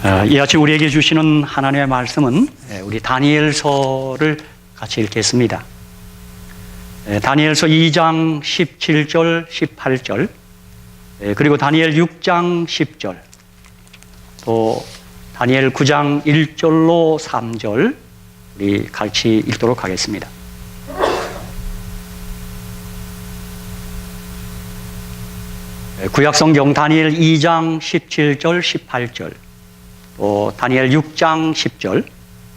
이 아침 우리에게 주시는 하나님의 말씀은 우리 다니엘서를 같이 읽겠습니다. 다니엘서 2장 17절, 18절, 그리고 다니엘 6장 10절, 또 다니엘 9장 1절로 3절 우리 같이 읽도록 하겠습니다. 구약성경 다니엘 2장 17절, 18절, 또 다니엘 6장 10절,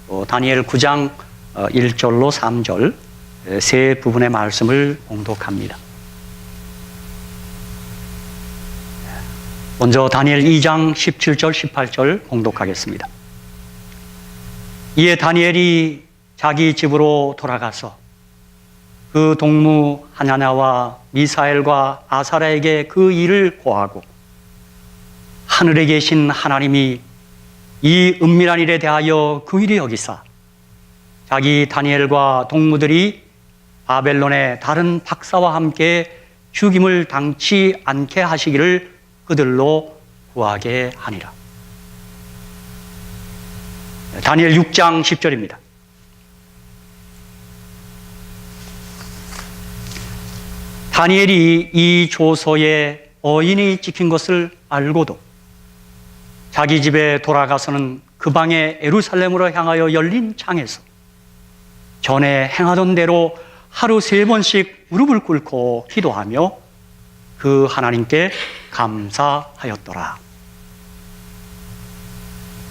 또 다니엘 9장 1절로 3절 세 부분의 말씀을 봉독합니다. 먼저 다니엘 2장 17절, 18절 봉독하겠습니다. 이에 다니엘이 자기 집으로 돌아가서 그 동무 하나냐와 미사엘과 아사랴에게 그 일을 고하고 하늘에 계신 하나님이 이 은밀한 일에 대하여 긍휼히 여기사 자기 다니엘과 동무들이 바벨론의 다른 박사와 함께 죽임을 당치 않게 하시기를 그들로 구하게 하니라. 다니엘 6장 10절입니다. 다니엘이 이 조서에 어인이 찍힌 것을 알고도 자기 집에 돌아가서는 그 방에 예루살렘으로 향하여 열린 창에서 전에 행하던 대로 하루 3번씩 무릎을 꿇고 기도하며 그 하나님께 감사하였더라.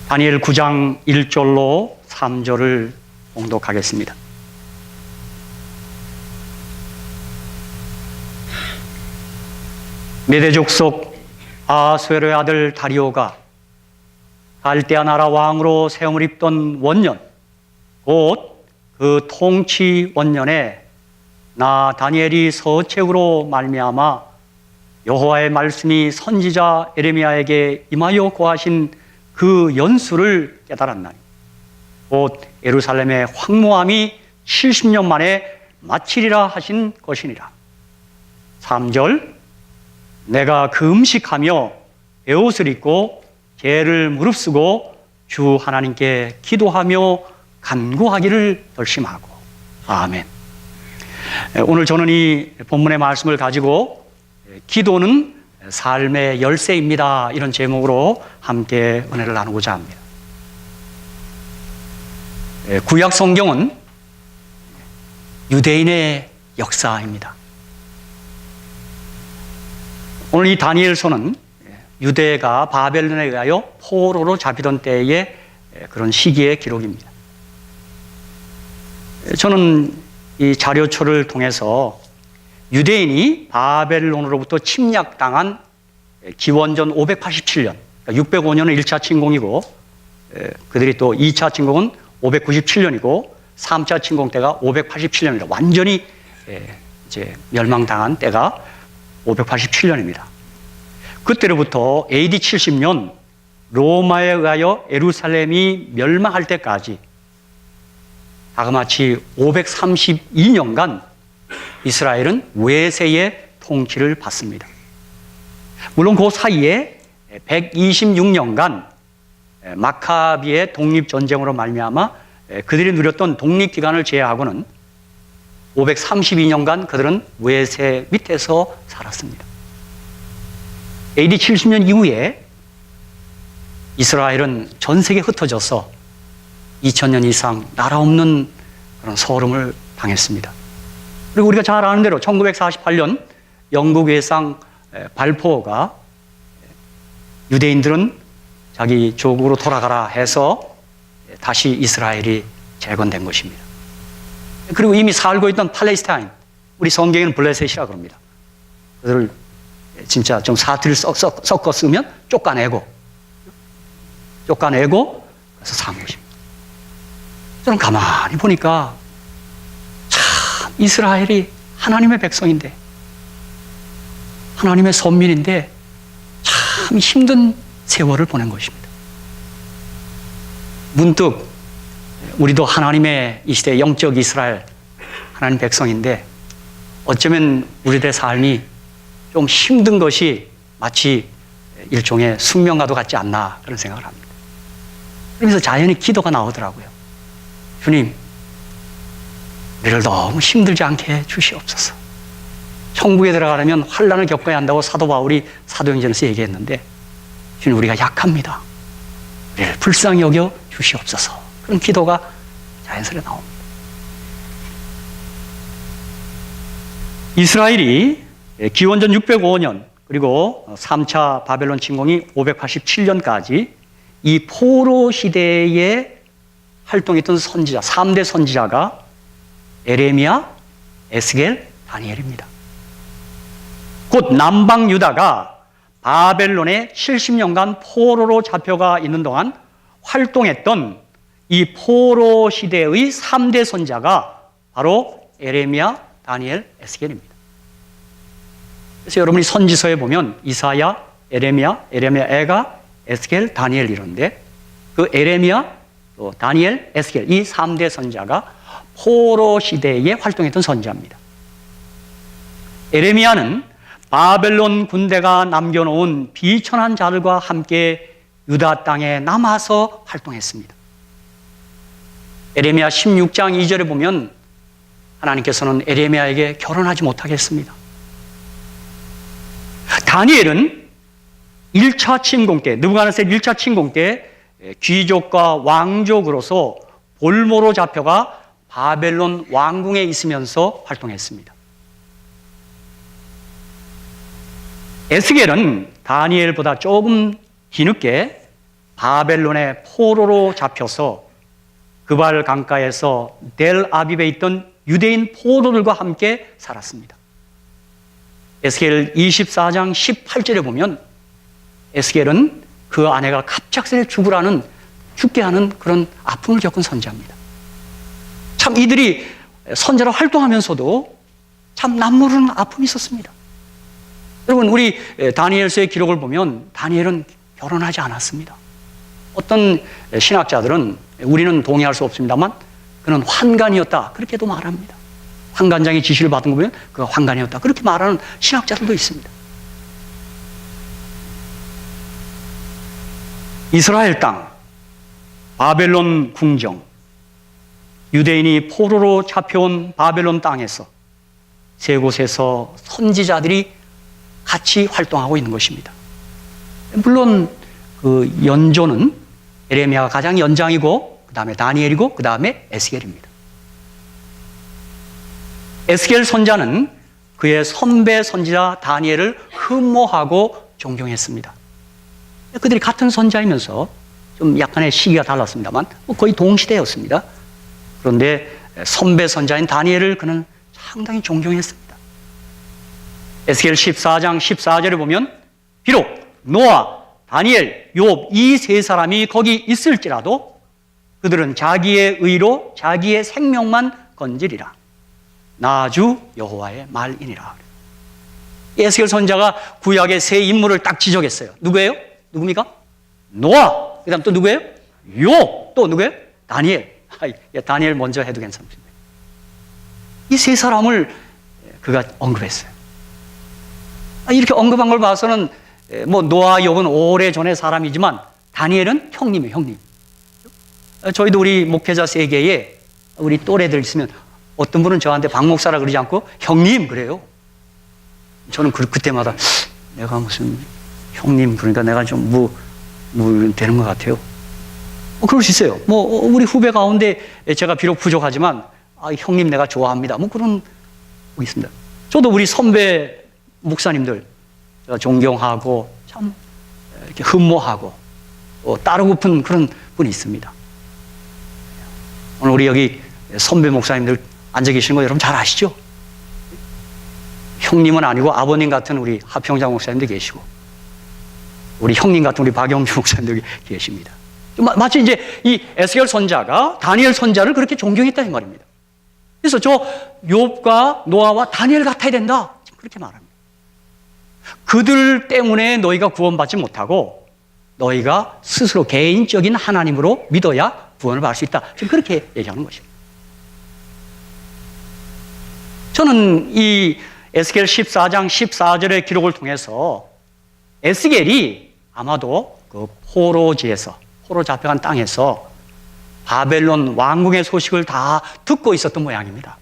다니엘 9장 1절로 3절을 봉독하겠습니다. 메대 족속 아수에로의 아들 다리오가 갈대아 나라 왕으로 세움을 입던 원년, 곧 그 통치 원년에 나 다니엘이 서책으로 말미암아 여호와의 말씀이 선지자 에레미야에게 임하여 고하신 그 연수를 깨달았나니 곧 예루살렘의 황무함이 70년 만에 마치리라 하신 것이니라. 3절 내가 금식하며 베옷을 입고 죄를 무릅쓰고 주 하나님께 기도하며 간구하기를 결심하고. 아멘. 오늘 저는 이 본문의 말씀을 가지고 기도는 삶의 열쇠입니다, 이런 제목으로 함께 은혜를 나누고자 합니다. 구약 성경은 유대인의 역사입니다. 오늘 이 다니엘서는 유대가 바벨론에 의하여 포로로 잡히던 때의 그런 시기의 기록입니다. 저는 이 자료초를 통해서 유대인이 바벨론으로부터 침략당한 기원전 587년, 그러니까 605년은 1차 침공이고 그들이 또 2차 침공은 597년이고 3차 침공 때가 587년이라 완전히 이제 멸망당한 때가 587년입니다. 그때로부터 AD 70년 로마에 의하여 예루살렘이 멸망할 때까지 다그마치 532년간 이스라엘은 외세의 통치를 받습니다. 물론 그 사이에 126년간 마카비의 독립전쟁으로 말미암아 그들이 누렸던 독립기간을 제외하고는 532년간 그들은 외세 밑에서 살았습니다. AD 70년 이후에 이스라엘은 전 세계에 흩어져서 2000년 이상 나라 없는 그런 서름을 당했습니다. 그리고 우리가 잘 아는 대로 1948년 영국 외상 발포가 유대인들은 자기 조국으로 돌아가라 해서 다시 이스라엘이 재건된 것입니다. 그리고 이미 살고 있던 팔레스타인, 우리 성경에는 블레셋이라고 합니다. 그들을 진짜 좀 사투리를 섞어 쓰면 쫓아내고 그래서 산 것입니다. 저는 가만히 보니까 참 이스라엘이 하나님의 백성인데, 하나님의 선민인데 참 힘든 세월을 보낸 것입니다. 문득 우리도 하나님의 이 시대 영적 이스라엘, 하나님 백성인데 어쩌면 우리들의 삶이 좀 힘든 것이 마치 일종의 숙명과도 같지 않나 그런 생각을 합니다. 그러면서 자연히 기도가 나오더라고요. 주님, 우리를 너무 힘들지 않게 해 주시옵소서. 천국에 들어가려면 환난을 겪어야 한다고 사도 바울이 사도행전에서 얘기했는데, 주님, 우리가 약합니다. 우리를 불쌍히 여겨 주시옵소서. 그런 기도가 자연스레 나옵니다. 이스라엘이 기원전 605년 그리고 3차 바벨론 침공이 587년까지 이 포로 시대에 활동했던 선지자, 3대 선지자가 에레미야, 에스겔, 다니엘입니다. 곧 남방 유다가 바벨론에 70년간 포로로 잡혀가 있는 동안 활동했던 이 포로 시대의 3대 선지자가 바로 에레미야, 다니엘, 에스겔입니다. 그래서 여러분이 선지서에 보면 이사야, 에레미야, 에가, 에스겔, 다니엘 이런데 그 에레미야, 또 다니엘, 에스겔 이 3대 선지자가 포로 시대에 활동했던 선지자입니다. 에레미야는 바벨론 군대가 남겨놓은 비천한 자들과 함께 유다 땅에 남아서 활동했습니다. 에레미야 16장 2절에 보면 하나님께서는 에레미야에게 결혼하지 못하게 했습니다. 다니엘은 1차 침공 때, 느부갓네살 1차 침공 때 귀족과 왕족으로서 볼모로 잡혀가 바벨론 왕궁에 있으면서 활동했습니다. 에스겔은 다니엘보다 조금 뒤늦게 바벨론의 포로로 잡혀서 그발 강가에서 델 아비브에 있던 유대인 포로들과 함께 살았습니다. 에스겔 24장 18절에 보면 에스겔은 그 아내가 갑작스레 죽게 하는 그런 아픔을 겪은 선지자입니다. 참 이들이 선지자로 활동하면서도 참 남모르는 아픔이 있었습니다. 여러분, 우리 다니엘서의 기록을 보면 다니엘은 결혼하지 않았습니다. 어떤 신학자들은 우리는 동의할 수 없습니다만 그는 환관이었다 그렇게도 말합니다. 환관장의 지시를 받은 거 보면 그가 환관이었다 그렇게 말하는 신학자들도 있습니다. 이스라엘 땅, 바벨론 궁정, 유대인이 포로로 잡혀온 바벨론 땅에서 세 곳에서 선지자들이 같이 활동하고 있는 것입니다. 물론 그 연조는 에레미야가 가장 연장이고 그 다음에 다니엘이고 그 다음에 에스겔입니다. 에스겔 선자는 그의 선배 선지자 다니엘을 흠모하고 존경했습니다. 그들이 같은 선자이면서 좀 약간의 시기가 달랐습니다만 거의 동시대였습니다. 그런데 선배 선자인 다니엘을 그는 상당히 존경했습니다. 에스겔 14장 14절에 보면 비록 노아, 다니엘, 욥 이 세 사람이 거기 있을지라도 그들은 자기의 의로 자기의 생명만 건지리라. 나 주 여호와의 말이니라. 에스겔 선자가 구약의 세 인물을 딱 지적했어요. 누구예요? 누굽니까? 노아. 그 다음 또 누구예요? 욥. 또 누구예요? 다니엘. 다니엘 먼저 해도 괜찮습니다. 이 세 사람을 그가 언급했어요. 이렇게 언급한 걸 봐서는 뭐 노아, 욥은 오래전의 사람이지만 다니엘은 형님이에요, 형님. 저희도 우리 목회자 세계에 우리 또래들 있으면 어떤 분은 저한테 박 목사라 그러지 않고 형님 그래요. 저는 그때마다 내가 무슨 형님 그러니까 내가 좀 되는 것 같아요. 그럴 수 있어요. 뭐 우리 후배 가운데 제가 비록 부족하지만 형님 내가 좋아합니다. 뭐 그런 거 있습니다. 저도 우리 선배 목사님들 존경하고 참 이렇게 흠모하고 또 따르고픈 그런 분이 있습니다. 오늘 우리 여기 선배 목사님들 앉아 계시는 거 여러분 잘 아시죠? 형님은 아니고 아버님 같은 우리 하평장 목사님도 계시고 우리 형님 같은 우리 박영주 목사님도 계십니다. 마치 이제 이 에스겔 선자가 다니엘 선자를 그렇게 존경했다는 말입니다. 그래서 저 욥과 노아와 다니엘 같아야 된다. 그렇게 말합니다. 그들 때문에 너희가 구원받지 못하고 너희가 스스로 개인적인 하나님으로 믿어야 구원을 받을 수 있다. 지금 그렇게 얘기하는 것입니다. 저는 이 에스겔 14장 14절의 기록을 통해서 에스겔이 아마도 그 포로지에서 포로 잡혀간 땅에서 바벨론 왕궁의 소식을 다 듣고 있었던 모양입니다.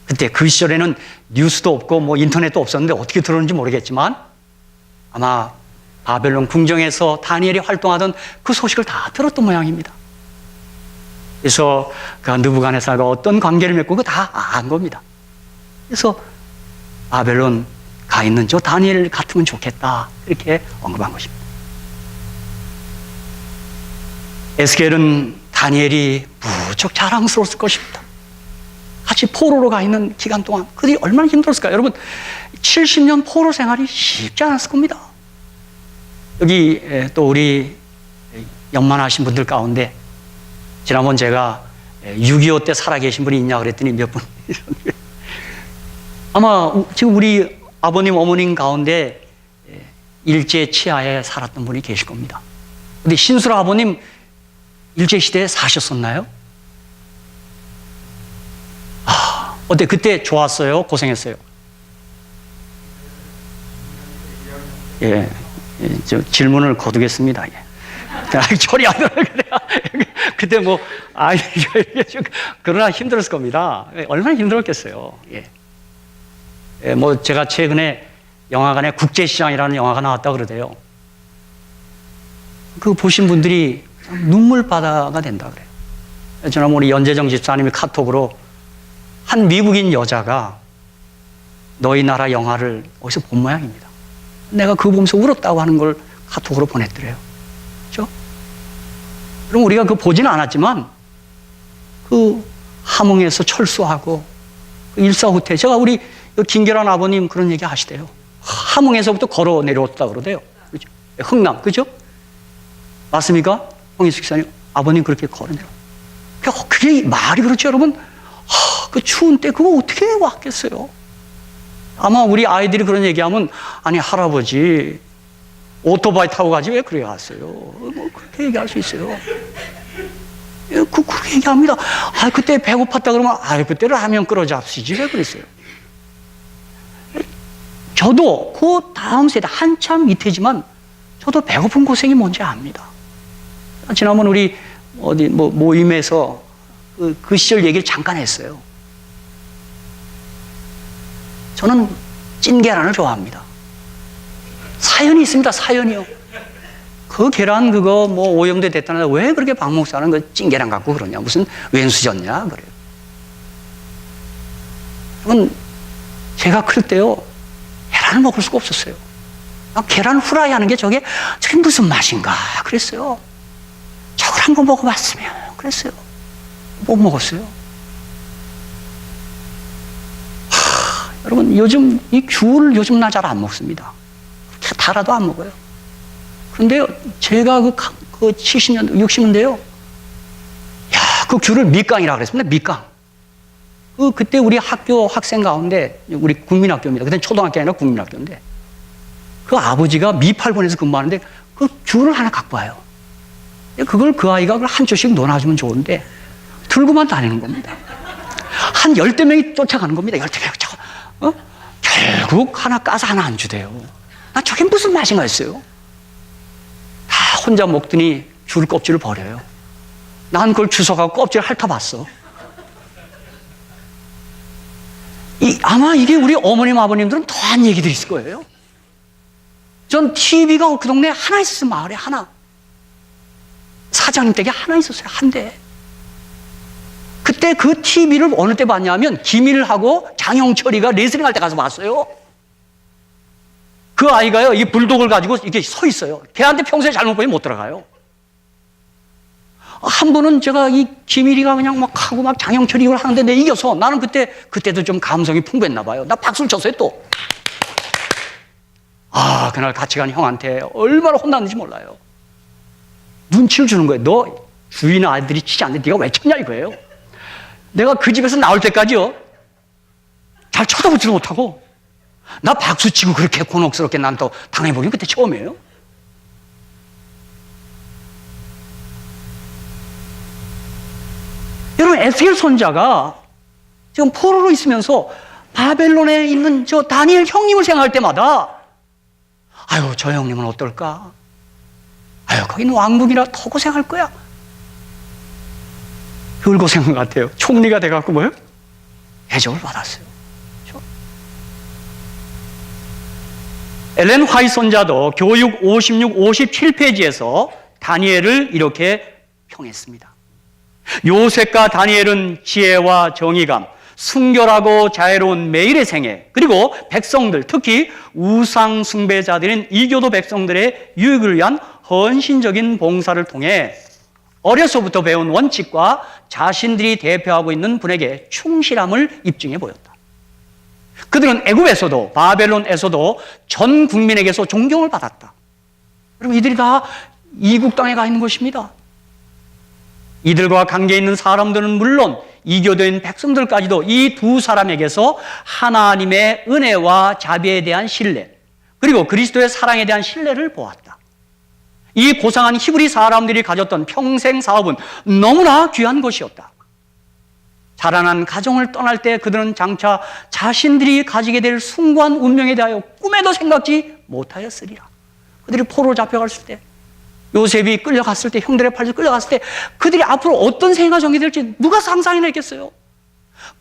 그때 그 시절에는 뉴스도 없고 뭐 인터넷도 없었는데 어떻게 들었는지 모르겠지만 아마 바벨론 궁정에서 다니엘이 활동하던 그 소식을 다 들었던 모양입니다. 그래서 그 느부갓네살과 어떤 관계를 맺고 그거 다 안 겁니다. 그래서 바벨론 가 있는 저 다니엘 같으면 좋겠다 이렇게 언급한 것입니다. 에스겔은 다니엘이 무척 자랑스러웠을 것입니다. 같이 포로로 가 있는 기간 동안 그들이 얼마나 힘들었을까요? 여러분 70년 포로 생활이 쉽지 않았을 겁니다. 여기 또 우리 연만하신 분들 가운데 지난번 제가 6.25 때 살아계신 분이 있냐 그랬더니 몇 분 아마 지금 우리 아버님 어머님 가운데 일제 치하에 살았던 분이 계실 겁니다. 근데 신수라 아버님 일제시대에 사셨었나요? 어때? 그때 좋았어요? 고생했어요? 예, 저 질문을 거두겠습니다. 예. 처리 안 들어요. 그때 뭐, 그러나 힘들었을 겁니다. 얼마나 힘들었겠어요. 예. 예, 뭐, 제가 최근에 영화관에 국제시장이라는 영화가 나왔다 그러대요. 그 보신 분들이 눈물바다가 된다 그래요. 저는 우리 연재정 집사님이 카톡으로 한 미국인 여자가 너희 나라 영화를 어디서 본 모양입니다. 내가 그거 보면서 울었다고 하는 걸 카톡으로 보냈더래요. 그렇죠? 그럼 우리가 그거 보지는 않았지만 그 함흥에서 철수하고 그 일사후퇴 제가 우리 김계란 아버님 그런 얘기 하시대요. 함흥에서부터 걸어 내려왔다 그러대요. 그렇죠? 흥남, 그죠? 맞습니까? 홍인숙 기사님, 아버님 그렇게 걸어 내려. 그게 말이 그렇죠, 여러분? 그 추운 때 그거 어떻게 왔겠어요? 아마 우리 아이들이 그런 얘기하면 아니 할아버지 오토바이 타고 가지 왜 그래 갔어요? 뭐 그렇게 얘기할 수 있어요. 그렇게 얘기합니다. 그때 배고팠다 그러면 그때 라면 끓여 잡수지 왜 그랬어요? 저도 그 다음 세대 한참 밑이지만 저도 배고픈 고생이 뭔지 압니다. 지난번 우리 어디 뭐 모임에서 그 시절 얘기를 잠깐 했어요. 저는 찐 계란을 좋아합니다. 사연이 있습니다. 사연이요. 그 계란 그거 뭐 오염돼 됐다는데 왜 그렇게 박 목사는 그 찐 계란 갖고 그러냐? 무슨 왼수졌냐? 그래요. 그러면 제가 클 때요 계란을 먹을 수가 없었어요. 계란 후라이 하는 게 저게 무슨 맛인가 그랬어요. 저걸 한번 먹어봤으면 그랬어요. 못 먹었어요. 여러분 요즘 이 귤을 요즘 나 잘 안 먹습니다. 달아도 안 먹어요. 그런데요 제가 그 70년대 60년대요 그 귤을 밑강이라고 그랬습니다. 밑강. 그때 우리 학교 학생 가운데 우리 국민학교입니다. 그때는 초등학교 아니라 국민학교인데 그 아버지가 미팔본에서 근무하는데 그 귤을 하나 갖고 와요. 그걸 그 아이가 한 조씩 넣어놔주면 좋은데 들고만 다니는 겁니다. 한 10대 명이 쫓아가는 겁니다. 10대 명. 결국 하나 까서 하나 안 주대요. 나 저게 무슨 맛인가 했어요. 다 혼자 먹더니 귤 껍질을 버려요. 난 그걸 주워가고 껍질을 핥아봤어. 아마 이게 우리 어머님 아버님들은 더한 얘기들이 있을 거예요. 전 TV가 그 동네에 하나 있었어요. 마을에 하나. 사장님 댁에 하나 있었어요. 한 대. 그때 그 TV를 어느 때 봤냐면 김일하고 장영철이가 레슬링 할 때 가서 봤어요. 그 아이가요, 이 불독을 가지고 이렇게 서 있어요. 걔한테 평소에 잘못 보면 못 들어가요. 한 번은 제가 이 김일이가 그냥 막 하고 막 장영철이 이걸 하는데 내 이겨서 나는 그때도 좀 감성이 풍부했나 봐요. 나 박수를 쳤어요, 또. 그날 같이 간 형한테 얼마나 혼났는지 몰라요. 눈치를 주는 거예요. 너 주인 아이들이 치지 않는데 네가 왜 쳤냐 이거예요. 내가 그 집에서 나올 때까지요 잘 쳐다보지도 못하고 나 박수치고 그렇게 곤혹스럽게 난 또 당해보긴 그때 처음이에요. 여러분 에스겔 선자가 지금 포로로 있으면서 바벨론에 있는 저 다니엘 형님을 생각할 때마다 저 형님은 어떨까? 아유, 거기는 왕궁이라 더 고생할 거야. 덜 고생한 것 같아요. 총리가 돼갖고 뭐요? 대접을 받았어요. 그렇죠? 엘렌 화이트 선자도 교육 56, 57페이지에서 다니엘을 이렇게 평했습니다. 요셉과 다니엘은 지혜와 정의감, 순결하고 자애로운 매일의 생애, 그리고 백성들, 특히 우상 숭배자들인 이교도 백성들의 유익을 위한 헌신적인 봉사를 통해 어려서부터 배운 원칙과 자신들이 대표하고 있는 분에게 충실함을 입증해 보였다. 그들은 애굽에서도 바벨론에서도 전 국민에게서 존경을 받았다. 여러분, 이들이 다 이국 땅에 가 있는 것입니다. 이들과 관계 있는 사람들은 물론 이교도인 백성들까지도 이 두 사람에게서 하나님의 은혜와 자비에 대한 신뢰, 그리고 그리스도의 사랑에 대한 신뢰를 보았다. 이 고상한 히브리 사람들이 가졌던 평생 사업은 너무나 귀한 것이었다. 자라난 가정을 떠날 때 그들은 장차 자신들이 가지게 될 숭고한 운명에 대하여 꿈에도 생각지 못하였으리라. 그들이 포로로 잡혀갔을 때, 요셉이 끌려갔을 때, 형들의 팔에서 끌려갔을 때 그들이 앞으로 어떤 생애가 전개될지 누가 상상이나 했겠어요?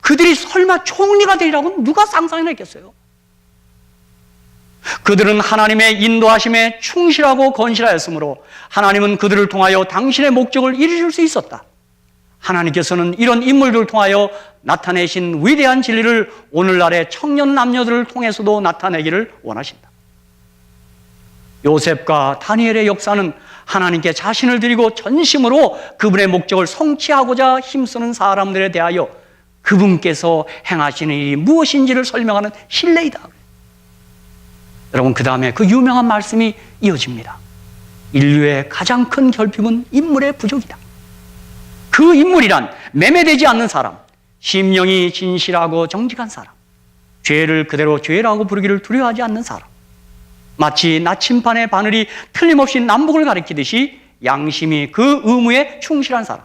그들이 설마 총리가 되리라고 누가 상상이나 했겠어요? 그들은 하나님의 인도하심에 충실하고 건실하였으므로 하나님은 그들을 통하여 당신의 목적을 이루실 수 있었다. 하나님께서는 이런 인물들을 통하여 나타내신 위대한 진리를 오늘날의 청년 남녀들을 통해서도 나타내기를 원하신다. 요셉과 다니엘의 역사는 하나님께 자신을 드리고 전심으로 그분의 목적을 성취하고자 힘쓰는 사람들에 대하여 그분께서 행하시는 일이 무엇인지를 설명하는 신뢰이다. 여러분, 그 다음에 그 유명한 말씀이 이어집니다. 인류의 가장 큰 결핍은 인물의 부족이다. 그 인물이란 매매되지 않는 사람, 심령이 진실하고 정직한 사람, 죄를 그대로 죄라고 부르기를 두려워하지 않는 사람, 마치 나침반의 바늘이 틀림없이 남북을 가리키듯이 양심이 그 의무에 충실한 사람,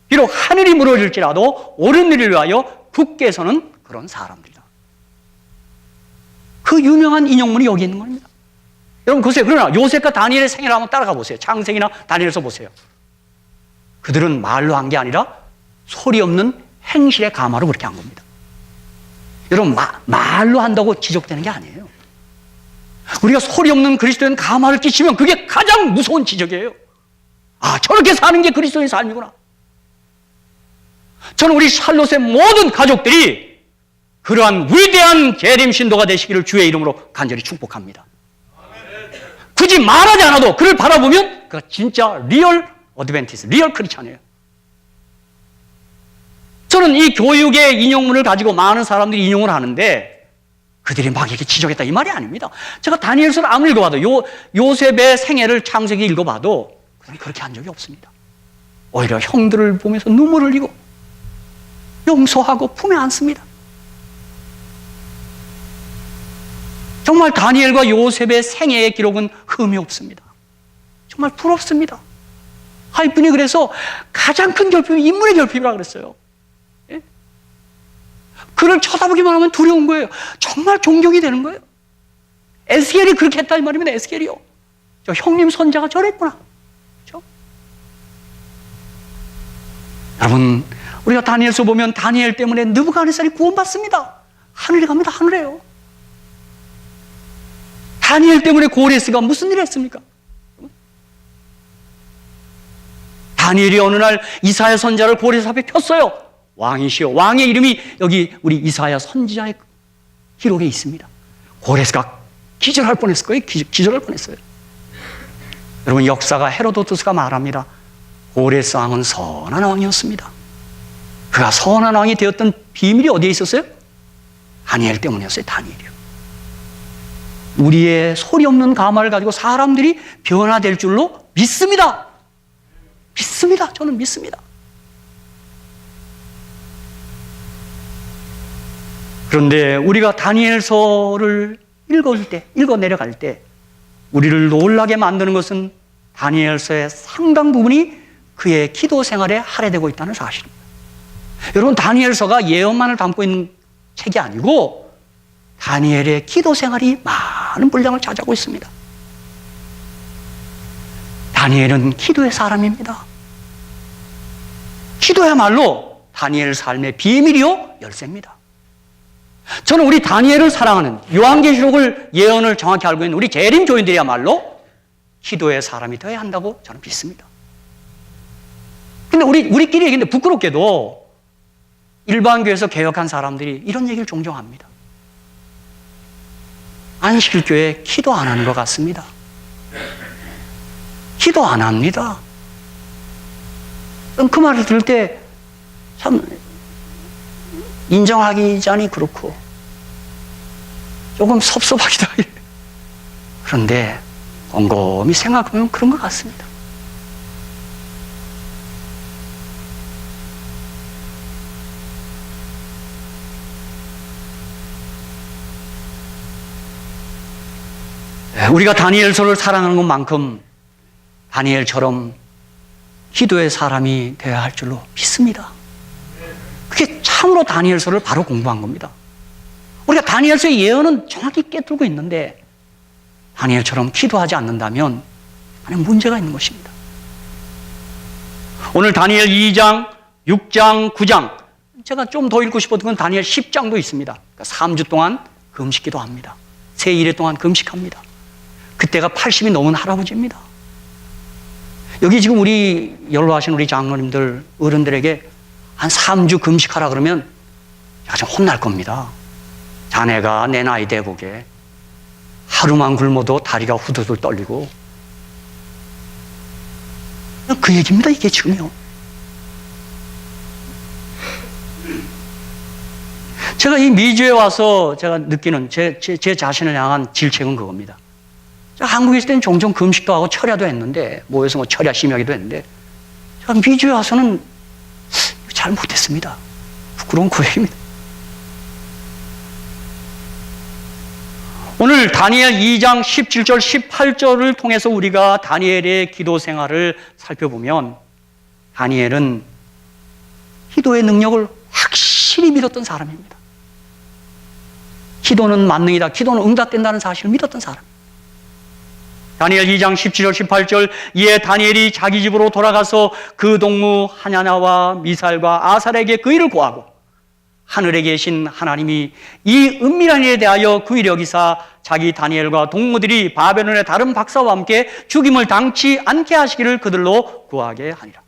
비록 하늘이 무너질지라도 옳은 일을 위하여 굳게 서는 그런 사람들이다. 그 유명한 인용문이 여기 있는 겁니다. 여러분 보세요. 그러나 요셉과 다니엘의 생애를 한번 따라가 보세요. 창세기나 다니엘서 보세요. 그들은 말로 한 게 아니라 소리 없는 행실의 가마로 그렇게 한 겁니다. 여러분, 말로 한다고 지적되는 게 아니에요. 우리가 소리 없는 그리스도인 가마를 끼치면 그게 가장 무서운 지적이에요. 아, 저렇게 사는 게 그리스도인 삶이구나. 저는 우리 샬롯의 모든 가족들이 그러한 위대한 재림 신도가 되시기를 주의 이름으로 간절히 축복합니다. 굳이 말하지 않아도 그를 바라보면 그 진짜 리얼 어드벤티스, 리얼 크리스찬이에요. 저는 이 교육의 인용문을 가지고 많은 사람들이 인용을 하는데 그들이 막 이렇게 지적했다 이 말이 아닙니다. 제가 다니엘서를 아무리 읽어봐도 요셉의 생애를 창세기 읽어봐도 그들이 그렇게 한 적이 없습니다. 오히려 형들을 보면서 눈물을 흘리고 용서하고 품에 안습니다. 정말 다니엘과 요셉의 생애의 기록은 흠이 없습니다. 정말 부럽습니다. 하이픈이 그래서 가장 큰 결핍이 인물의 결핍이라고 그랬어요. 예? 그를 쳐다보기만 하면 두려운 거예요. 정말 존경이 되는 거예요. 에스겔이 그렇게 했다 이 말입니다. 에스겔이요. 저 형님 선자가 저랬구나. 그렇죠? 여러분, 우리가 다니엘서 보면 다니엘 때문에 느부갓네살이 구원받습니다. 하늘에 갑니다. 하늘에요. 다니엘 때문에 고레스가 무슨 일을 했습니까? 다니엘이 어느 날 이사야 선자를 고레스 앞에 폈어요. 왕이시여. 왕의 이름이 여기 우리 이사야 선지자의 기록에 있습니다. 고레스가 기절할 뻔했을 거예요. 기절할 뻔했어요. 여러분, 역사가 헤로도투스가 말합니다. 고레스 왕은 선한 왕이었습니다. 그가 선한 왕이 되었던 비밀이 어디에 있었어요? 다니엘 때문이었어요. 다니엘이요. 우리의 소리 없는 가마를 가지고 사람들이 변화될 줄로 믿습니다. 믿습니다. 저는 믿습니다. 그런데 우리가 다니엘서를 읽어 내려갈 때 우리를 놀라게 만드는 것은 다니엘서의 상당 부분이 그의 기도 생활에 할애되고 있다는 사실입니다. 여러분, 다니엘서가 예언만을 담고 있는 책이 아니고 다니엘의 기도 생활이 많은 분량을 차지하고 있습니다. 다니엘은 기도의 사람입니다. 기도야말로 다니엘 삶의 비밀이요 열쇠입니다. 저는 우리 다니엘을 사랑하는 요한계시록을 예언을 정확히 알고 있는 우리 재림 교인들이야말로 기도의 사람이 되어야 한다고 저는 믿습니다. 근데 우리끼리 얘기했는데 부끄럽게도 일반 교회에서 개혁한 사람들이 이런 얘기를 종종 합니다. 안식일교회 기도 안 하는 것 같습니다. 기도 안 합니다. 그 말을 들을 때 참 인정하기자니 그렇고 조금 섭섭하기도 해요. 그런데 곰곰이 생각하면 그런 것 같습니다. 우리가 다니엘서를 사랑하는 것만큼 다니엘처럼 기도의 사람이 되어야 할 줄로 믿습니다. 그게 참으로 다니엘서를 바로 공부한 겁니다. 우리가 다니엘서의 예언은 정확히 꿰뚫고 있는데 다니엘처럼 기도하지 않는다면 안에 문제가 있는 것입니다. 오늘 다니엘 2장, 6장, 9장 제가 좀 더 읽고 싶었던 건 다니엘 10장도 있습니다. 그러니까 3주 동안 금식기도 합니다. 세 일해 동안 금식합니다. 그때가 80이 넘은 할아버지입니다. 여기 지금 우리 연로하신 우리 장로님들, 어른들에게 한 3주 금식하라 그러면 좀 혼날 겁니다. 자네가 내 나이 대보게 하루만 굶어도 다리가 후두들 떨리고 그 얘기입니다. 이게 지금요. 제가 이 미주에 와서 제가 느끼는 제 자신을 향한 질책은 그겁니다. 한국에 있을 때는 종종 금식도 하고 철야도 했는데 모여서 철야 심야기도 했는데 제가 미주에 와서는 잘 못했습니다. 부끄러운 고백입니다. 오늘 다니엘 2장 17절 18절을 통해서 우리가 다니엘의 기도 생활을 살펴보면 다니엘은 기도의 능력을 확실히 믿었던 사람입니다. 기도는 만능이다. 기도는 응답된다는 사실을 믿었던 사람. 다니엘 2장 17절 18절 이에 다니엘이 자기 집으로 돌아가서 그 동무 하냐냐와 미사엘과 아살에게 그 일을 고하고 하늘에 계신 하나님이 이 은밀한 일에 대하여 그 일을 여기사 자기 다니엘과 동무들이 바벨론의 다른 박사와 함께 죽임을 당치 않게 하시기를 그들로 구하게 하니라.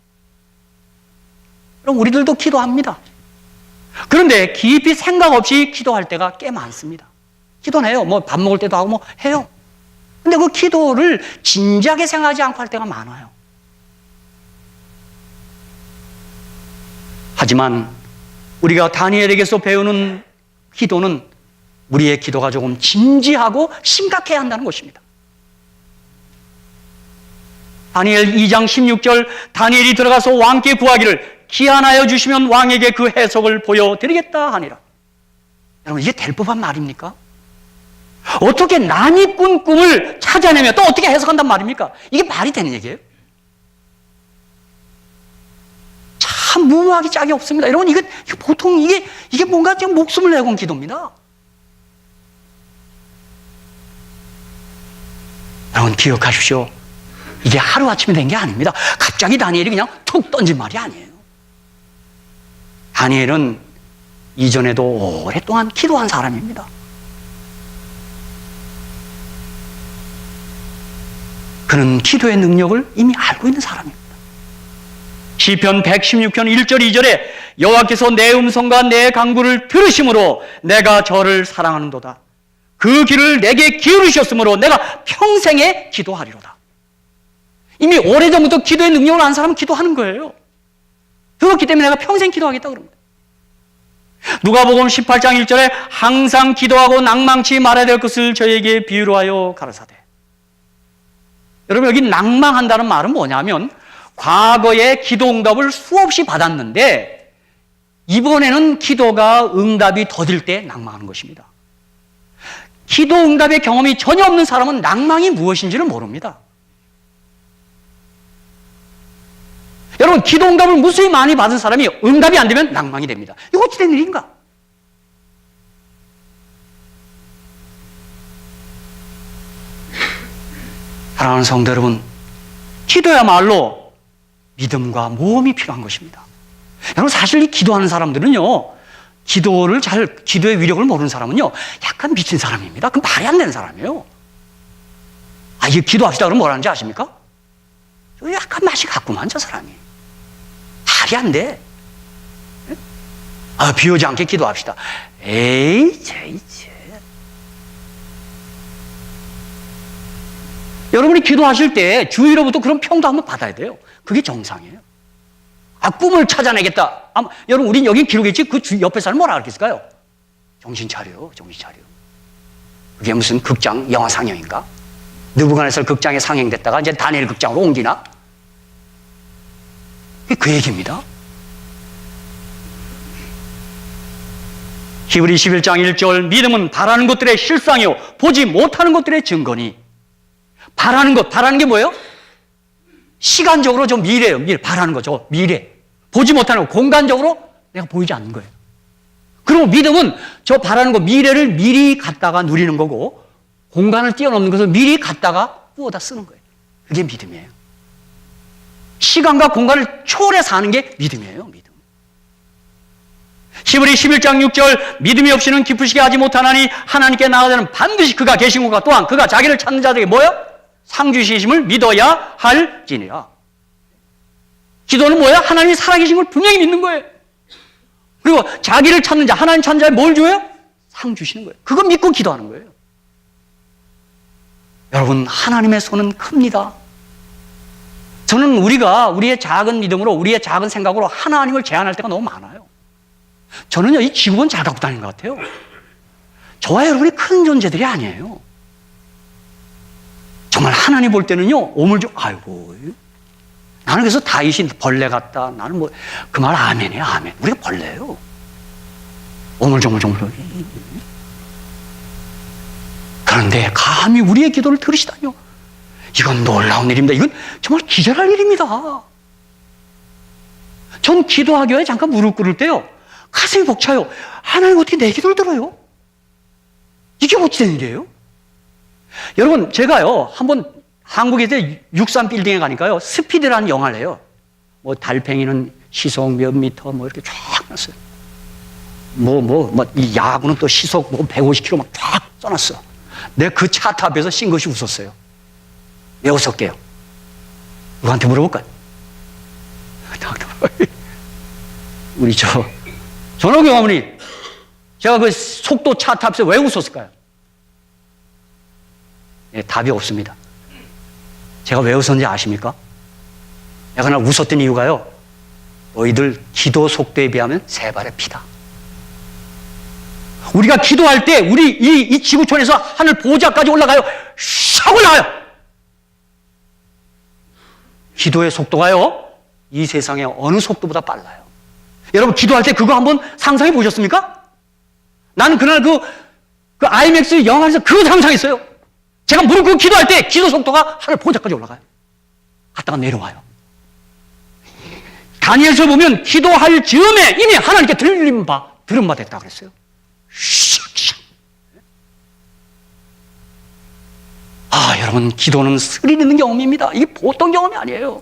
그럼 우리들도 기도합니다. 그런데 깊이 생각 없이 기도할 때가 꽤 많습니다. 기도는 해요. 뭐 밥 먹을 때도 하고 뭐 해요. 근데 그 기도를 진지하게 생각하지 않고 할 때가 많아요. 하지만 우리가 다니엘에게서 배우는 기도는 우리의 기도가 조금 진지하고 심각해야 한다는 것입니다. 다니엘 2장 16절 다니엘이 들어가서 왕께 구하기를 기한하여 주시면 왕에게 그 해석을 보여드리겠다 하니라. 여러분 이게 될 법한 말입니까? 어떻게 남이 꾼 꿈을 찾아내며 또 어떻게 해석한단 말입니까? 이게 말이 되는 얘기예요? 참 무모하기 짝이 없습니다. 여러분 이게 보통 이게 뭔가 지금 목숨을 내고 온 기도입니다. 여러분 기억하십시오. 이게 하루아침에 된 게 아닙니다. 갑자기 다니엘이 그냥 툭 던진 말이 아니에요. 다니엘은 이전에도 오랫동안 기도한 사람입니다. 그는 기도의 능력을 이미 알고 있는 사람입니다. 시편 116편 1절 2절에 여호와께서 내 음성과 내 간구를 들으심으로 내가 저를 사랑하는도다. 그 귀를 내게 기울이셨으므로 내가 평생에 기도하리로다. 이미 오래전부터 기도의 능력을 아는 사람은 기도하는 거예요. 그렇기 때문에 내가 평생 기도하겠다 그런 거예요. 누가복음 18장 1절에 항상 기도하고 낭망치 말아야 될 것을 저에게 비유로 하여 가르사대. 여러분 여기 낭망한다는 말은 뭐냐면 과거에 기도 응답을 수없이 받았는데 이번에는 기도가 응답이 더딜 때 낭망하는 것입니다. 기도 응답의 경험이 전혀 없는 사람은 낭망이 무엇인지를 모릅니다. 여러분 기도 응답을 무수히 많이 받은 사람이 응답이 안 되면 낭망이 됩니다. 이거 어찌 된 일인가? 사랑하는 성도 여러분, 기도야말로 믿음과 모험이 필요한 것입니다. 여러분, 사실 이 기도하는 사람들은요, 기도의 위력을 모르는 사람은요, 약간 미친 사람입니다. 그 말이 안 되는 사람이에요. 이게 기도합시다 그러면 뭐라는지 아십니까? 약간 맛이 갔구만, 저 사람이. 말이 안 돼. 비 오지 않게 기도합시다. 에이, 쟤. 여러분이 기도하실 때 주위로부터 그런 평도 한번 받아야 돼요. 그게 정상이에요. 꿈을 찾아내겠다. 여러분, 우린 여긴 기록했지, 그 옆에 사람 뭐라 그랬을까요? 정신 차려. 그게 무슨 극장 영화 상영인가? 느부갓네살 극장에 상영됐다가 이제 다니엘 극장으로 옮기나? 그 얘기입니다. 히브리 11장 1절, 믿음은 바라는 것들의 실상이요 보지 못하는 것들의 증거니. 바라는 게 뭐예요? 시간적으로 저 미래예요. 바라는 거죠. 미래. 보지 못하는 거, 공간적으로 내가 보이지 않는 거예요. 그리고 믿음은 저 바라는 거, 미래를 미리 갖다가 누리는 거고, 공간을 뛰어넘는 것을 미리 갖다가 꾸어다 쓰는 거예요. 그게 믿음이에요. 시간과 공간을 초월해 사는 게 믿음이에요. 믿음. 히브리 11장 6절, 믿음이 없이는 기쁘시게 하지 못하나니 하나님께 나아가는 반드시 그가 계신 것과 또한 그가 자기를 찾는 자들에게 뭐예요? 상 주시심을 믿어야 할지니라. 기도는 뭐예요? 하나님이 살아계신 걸 분명히 믿는 거예요. 그리고 자기를 찾는 자, 하나님 찾는 자에 뭘 줘요? 상 주시는 거예요. 그거 믿고 기도하는 거예요. 여러분, 하나님의 손은 큽니다. 저는 우리의 작은 믿음으로, 우리의 작은 생각으로 하나님을 제한할 때가 너무 많아요. 저는요, 이 지구본 잘 갖고 다니는 것 같아요. 저와 여러분이 큰 존재들이 아니에요. 정말 하나님 볼 때는요, 아이고, 나는 그래서 다윗이 벌레 같다. 나는 그 말 아멘이에요, 아멘. 우리가 벌레예요. 오물조물조물. 그런데 감히 우리의 기도를 들으시다니요. 이건 놀라운 일입니다. 이건 정말 기절할 일입니다. 전 기도하기 위해 잠깐 무릎 꿇을 때요, 가슴이 벅차요. 하나님 어떻게 내 기도를 들어요? 이게 어찌 된 일이에요? 여러분, 제가요, 한번 한국에서 63 빌딩에 가니까요, 스피드라는 영화를 해요. 달팽이는 시속 몇 미터, 이렇게 쫙 놨어요. 이 야구는 또 시속 150km 막 쫙 써놨어. 내가 그 차트 앞에서 싱긋이 웃었어요. 왜 웃었게요? 누구한테 물어볼까요? 우리 전호경 어머니, 제가 그 속도 차트 앞에서 왜 웃었을까요? 답이 없습니다. 제가 왜 웃었는지 아십니까? 내가 그날 웃었던 이유가요, 너희들 기도 속도에 비하면 세 발의 피다. 우리가 기도할 때 우리 이 지구촌에서 하늘 보좌까지 올라가요. 샥 올라가요. 기도의 속도가요, 이 세상의 어느 속도보다 빨라요. 여러분, 기도할 때 그거 한번 상상해 보셨습니까? 나는 그날 그 IMAX 영화에서 그거 상상했어요. 제가 무릎 꿇고 기도할 때 기도 속도가 하늘 보좌까지 올라가요. 갔다가 내려와요. 다니엘서 보면 기도할 즈음에 이미 하나님께 들은 바 됐다 그랬어요. 여러분, 기도는 스릴 있는 경험입니다. 이게 보통 경험이 아니에요.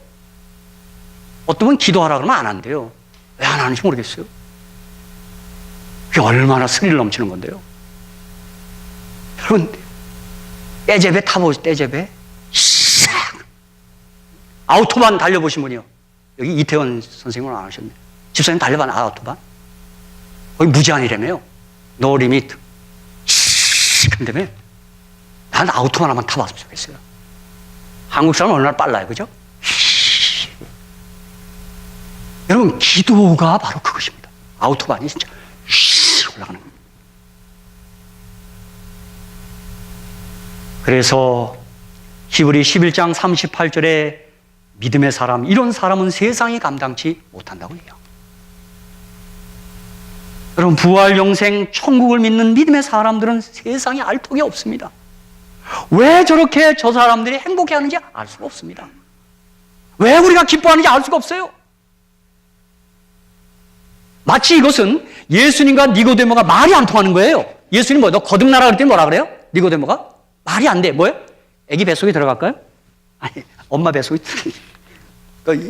어떤 분 기도하라 그러면 안 한대요. 왜 안 하는지 모르겠어요. 그게 얼마나 스릴 넘치는 건데요. 여러분, 떼제베 타보세요. 떼제베 샥 아우토반 달려보신 분이요. 여기 이태원 선생님은 안 하셨네. 집사님 달려봐. 아우토반 거의 무제한이라며요. 노 리미트. 근데 난 아우토반 한번 타봤으면 좋겠어요. 한국 사람은 얼마나 빨라요, 그죠? 여러분, 기도가 바로 그것입니다. 아우토반이 진짜 올라가는 겁니다. 그래서 히브리 11장 38절에 믿음의 사람, 이런 사람은 세상이 감당치 못한다고 해요. 여러분, 부활, 영생, 천국을 믿는 믿음의 사람들은 세상에 알 턱이 없습니다. 왜 저렇게 저 사람들이 행복해하는지 알 수가 없습니다. 왜 우리가 기뻐하는지 알 수가 없어요. 마치 이것은 예수님과 니고데모가 말이 안 통하는 거예요. 예수님 너 거듭나라 그랬더니 뭐라 그래요? 니고데모가 말이 안 돼. 뭐예요? 애기 뱃속에 들어갈까요? 아니, 엄마 뱃속에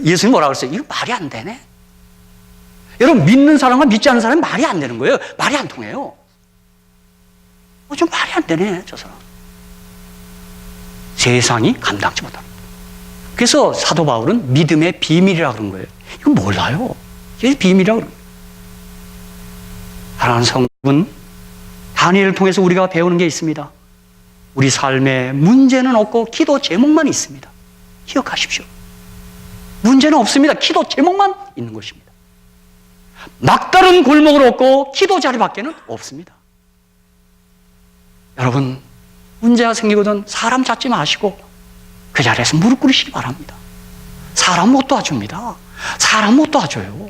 예수님 뭐라 그랬어요? 이거 말이 안 되네. 여러분, 믿는 사람과 믿지 않는 사람은 말이 안 되는 거예요. 말이 안 통해요. 좀 말이 안 되네, 저 사람. 세상이 감당치 못합니다. 그래서 사도 바울은 믿음의 비밀이라고 그런 거예요. 이거 몰라요. 이게 비밀이라고 그래요. 사랑하는 성분, 다니엘을 통해서 우리가 배우는 게 있습니다. 우리 삶에 문제는 없고 기도 제목만 있습니다. 기억하십시오. 문제는 없습니다. 기도 제목만 있는 것입니다. 막다른 골목을 얻고 기도 자리밖에는 없습니다. 여러분, 문제가 생기거든 사람 찾지 마시고 그 자리에서 무릎 꿇으시기 바랍니다. 사람 못 도와줍니다. 사람 못 도와줘요.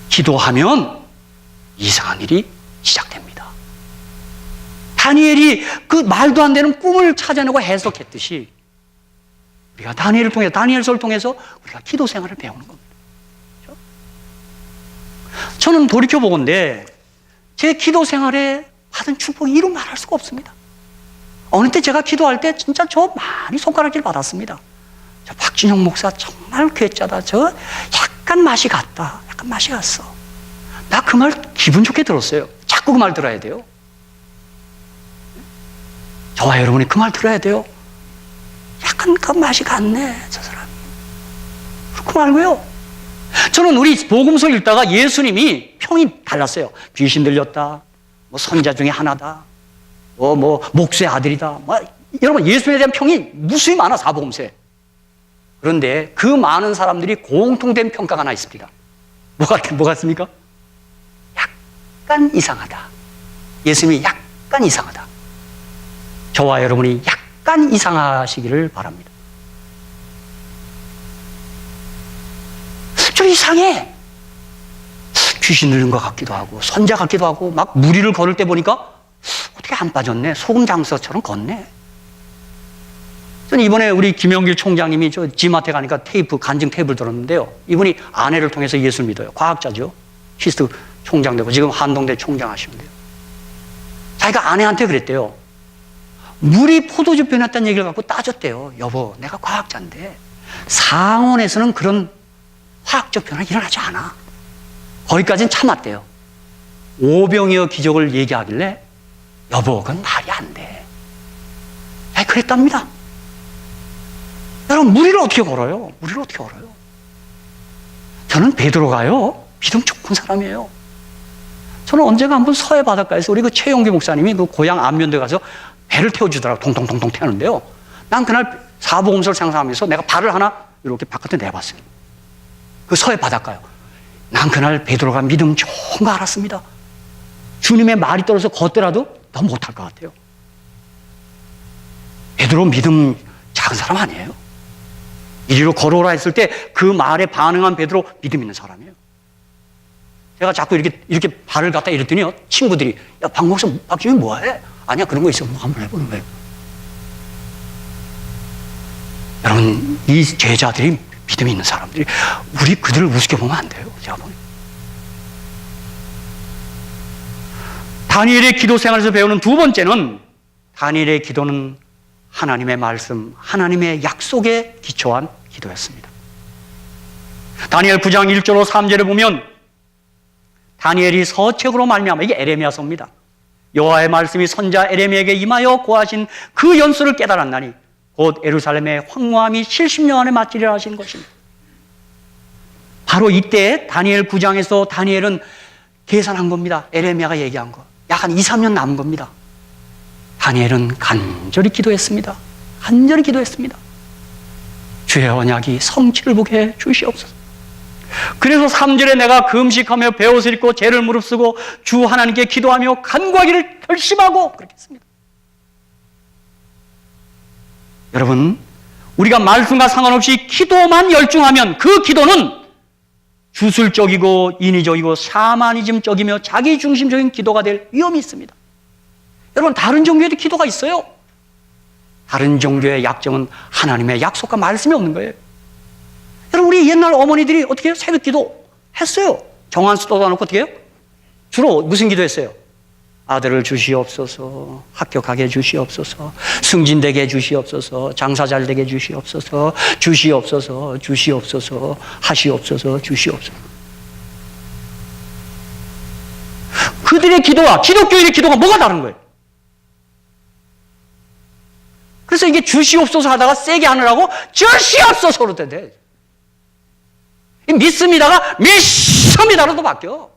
기도하면 이상한 일이 시작됩니다. 다니엘이 그 말도 안 되는 꿈을 찾아내고 해석했듯이 우리가 다니엘을 통해, 다니엘서를 통해서 우리가 기도 생활을 배우는 겁니다. 그렇죠? 저는 돌이켜보건대 제 기도 생활에 받은 축복이 이루 말할 수가 없습니다. 어느 때 제가 기도할 때 진짜 저 많이 손가락질 받았습니다. 저 박진영 목사 정말 괴짜다. 저 약간 맛이 갔다. 약간 맛이 갔어. 나 그 말 기분 좋게 들었어요. 자꾸 그 말 들어야 돼요. 저와 여러분이 그 말 들어야 돼요. 약간 그 맛이 갔네, 저 사람이. 그렇고 말고요. 저는 우리 복음서 읽다가 예수님이 평이 달랐어요. 귀신 들렸다. 뭐 선자 중에 하나다. 목수의 아들이다. 여러분, 예수님에 대한 평이 무수히 많아, 사복음서에. 그런데 그 많은 사람들이 공통된 평가가 하나 있습니다. 뭐가 있습니까? 약간 이상하다. 예수님이 약간 이상하다. 저와 여러분이 약간 이상하시기를 바랍니다. 좀 이상해. 귀신 들린 것 같기도 하고 선자 같기도 하고 막 무리를 걸을 때 보니까 어떻게 안 빠졌네. 소금 장서처럼 걷네. 저는 이번에 우리 김영길 총장님이 저 지마테 가니까 간증 테이프를 들었는데요. 이분이 아내를 통해서 예수를 믿어요. 과학자죠. 히스트 총장 되고 지금 한동대 총장 하시는데요. 자기가 아내한테 그랬대요. 물이 포도주 변했다는 얘기를 갖고 따졌대요. 여보, 내가 과학자인데 상온에서는 그런 화학적 변화가 일어나지 않아. 거기까지는 참았대요. 오병이어 기적을 얘기하길래 여보, 그건 말이 안 돼. 그랬답니다. 여러분, 무리를 어떻게 걸어요? 무리를 어떻게 걸어요? 저는 베드로가요, 믿음 좋은 사람이에요. 저는 언제가 한번 서해 바닷가에서 우리 그 최용기 목사님이 그 고향 안면대 가서 배를 태워주더라고. 동동동동 태우는데요. 난 그날 사복음서를 생각하면서 내가 발을 하나 이렇게 바깥에 내봤어요. 그 서해 바닷가요. 난 그날 베드로가 믿음 좋은 거 알았습니다. 주님의 말이 떨어져서 걷더라도 더 못할 것 같아요. 베드로 믿음 작은 사람 아니에요. 이리로 걸어오라 했을 때 그 말에 반응한 베드로 믿음 있는 사람이에요. 제가 자꾸 이렇게 발을 갖다 이랬더니요, 친구들이 야, 박 목사, 박주민 뭐해? 아니야, 그런 거 있어. 뭐 한번 해보는 거예요. 여러분, 이 제자들이 믿음이 있는 사람들이 우리 그들을 우습게 보면 안 돼요. 제가 보니. 다니엘의 기도 생활에서 배우는 두 번째는 다니엘의 기도는 하나님의 말씀, 하나님의 약속에 기초한 기도였습니다. 다니엘 9장 1절로 3절에 보면 다니엘이 서책으로 말미암아, 이게 에레미야서입니다. 여호와의 말씀이 선자 에레미야에게 임하여 고하신 그 연수를 깨달았나니 곧 예루살렘의 황무함이 70년 안에 맞으리라 하신 것입니다. 바로 이때 다니엘 9장에서 다니엘은 계산한 겁니다. 에레미야가 얘기한 거. 약 한 2, 3년 남은 겁니다. 다니엘은 간절히 기도했습니다. 간절히 기도했습니다. 주의 언약이 성취를 보게 해 주시옵소서. 그래서 3절에 내가 금식하며 베옷을 입고 죄를 무릅쓰고 주 하나님께 기도하며 간구하기를 결심하고 그렇게 했습니다. 여러분, 우리가 말씀과 상관없이 기도만 열중하면 그 기도는 주술적이고 인위적이고 샤머니즘적이며 자기중심적인 기도가 될 위험이 있습니다. 여러분, 다른 종교에도 기도가 있어요. 다른 종교의 약점은 하나님의 약속과 말씀이 없는 거예요. 여러분, 우리 옛날 어머니들이 어떻게 해요? 새벽 기도 했어요. 정한수 떠다 놓고 어떻게 해요? 주로 무슨 기도 했어요? 아들을 주시옵소서, 합격하게 주시옵소서, 승진되게 해주시옵소서, 장사 잘 되게 해주시옵소서, 주시옵소서, 주시옵소서, 하시옵소서, 주시옵소서. 그들의 기도와 기독교인의 기도가 뭐가 다른 거예요? 그래서 이게 주시옵소서 하다가 세게 하느라고 주시옵소서로 돼. 믿습니다가 믿습니다로도 바뀌어.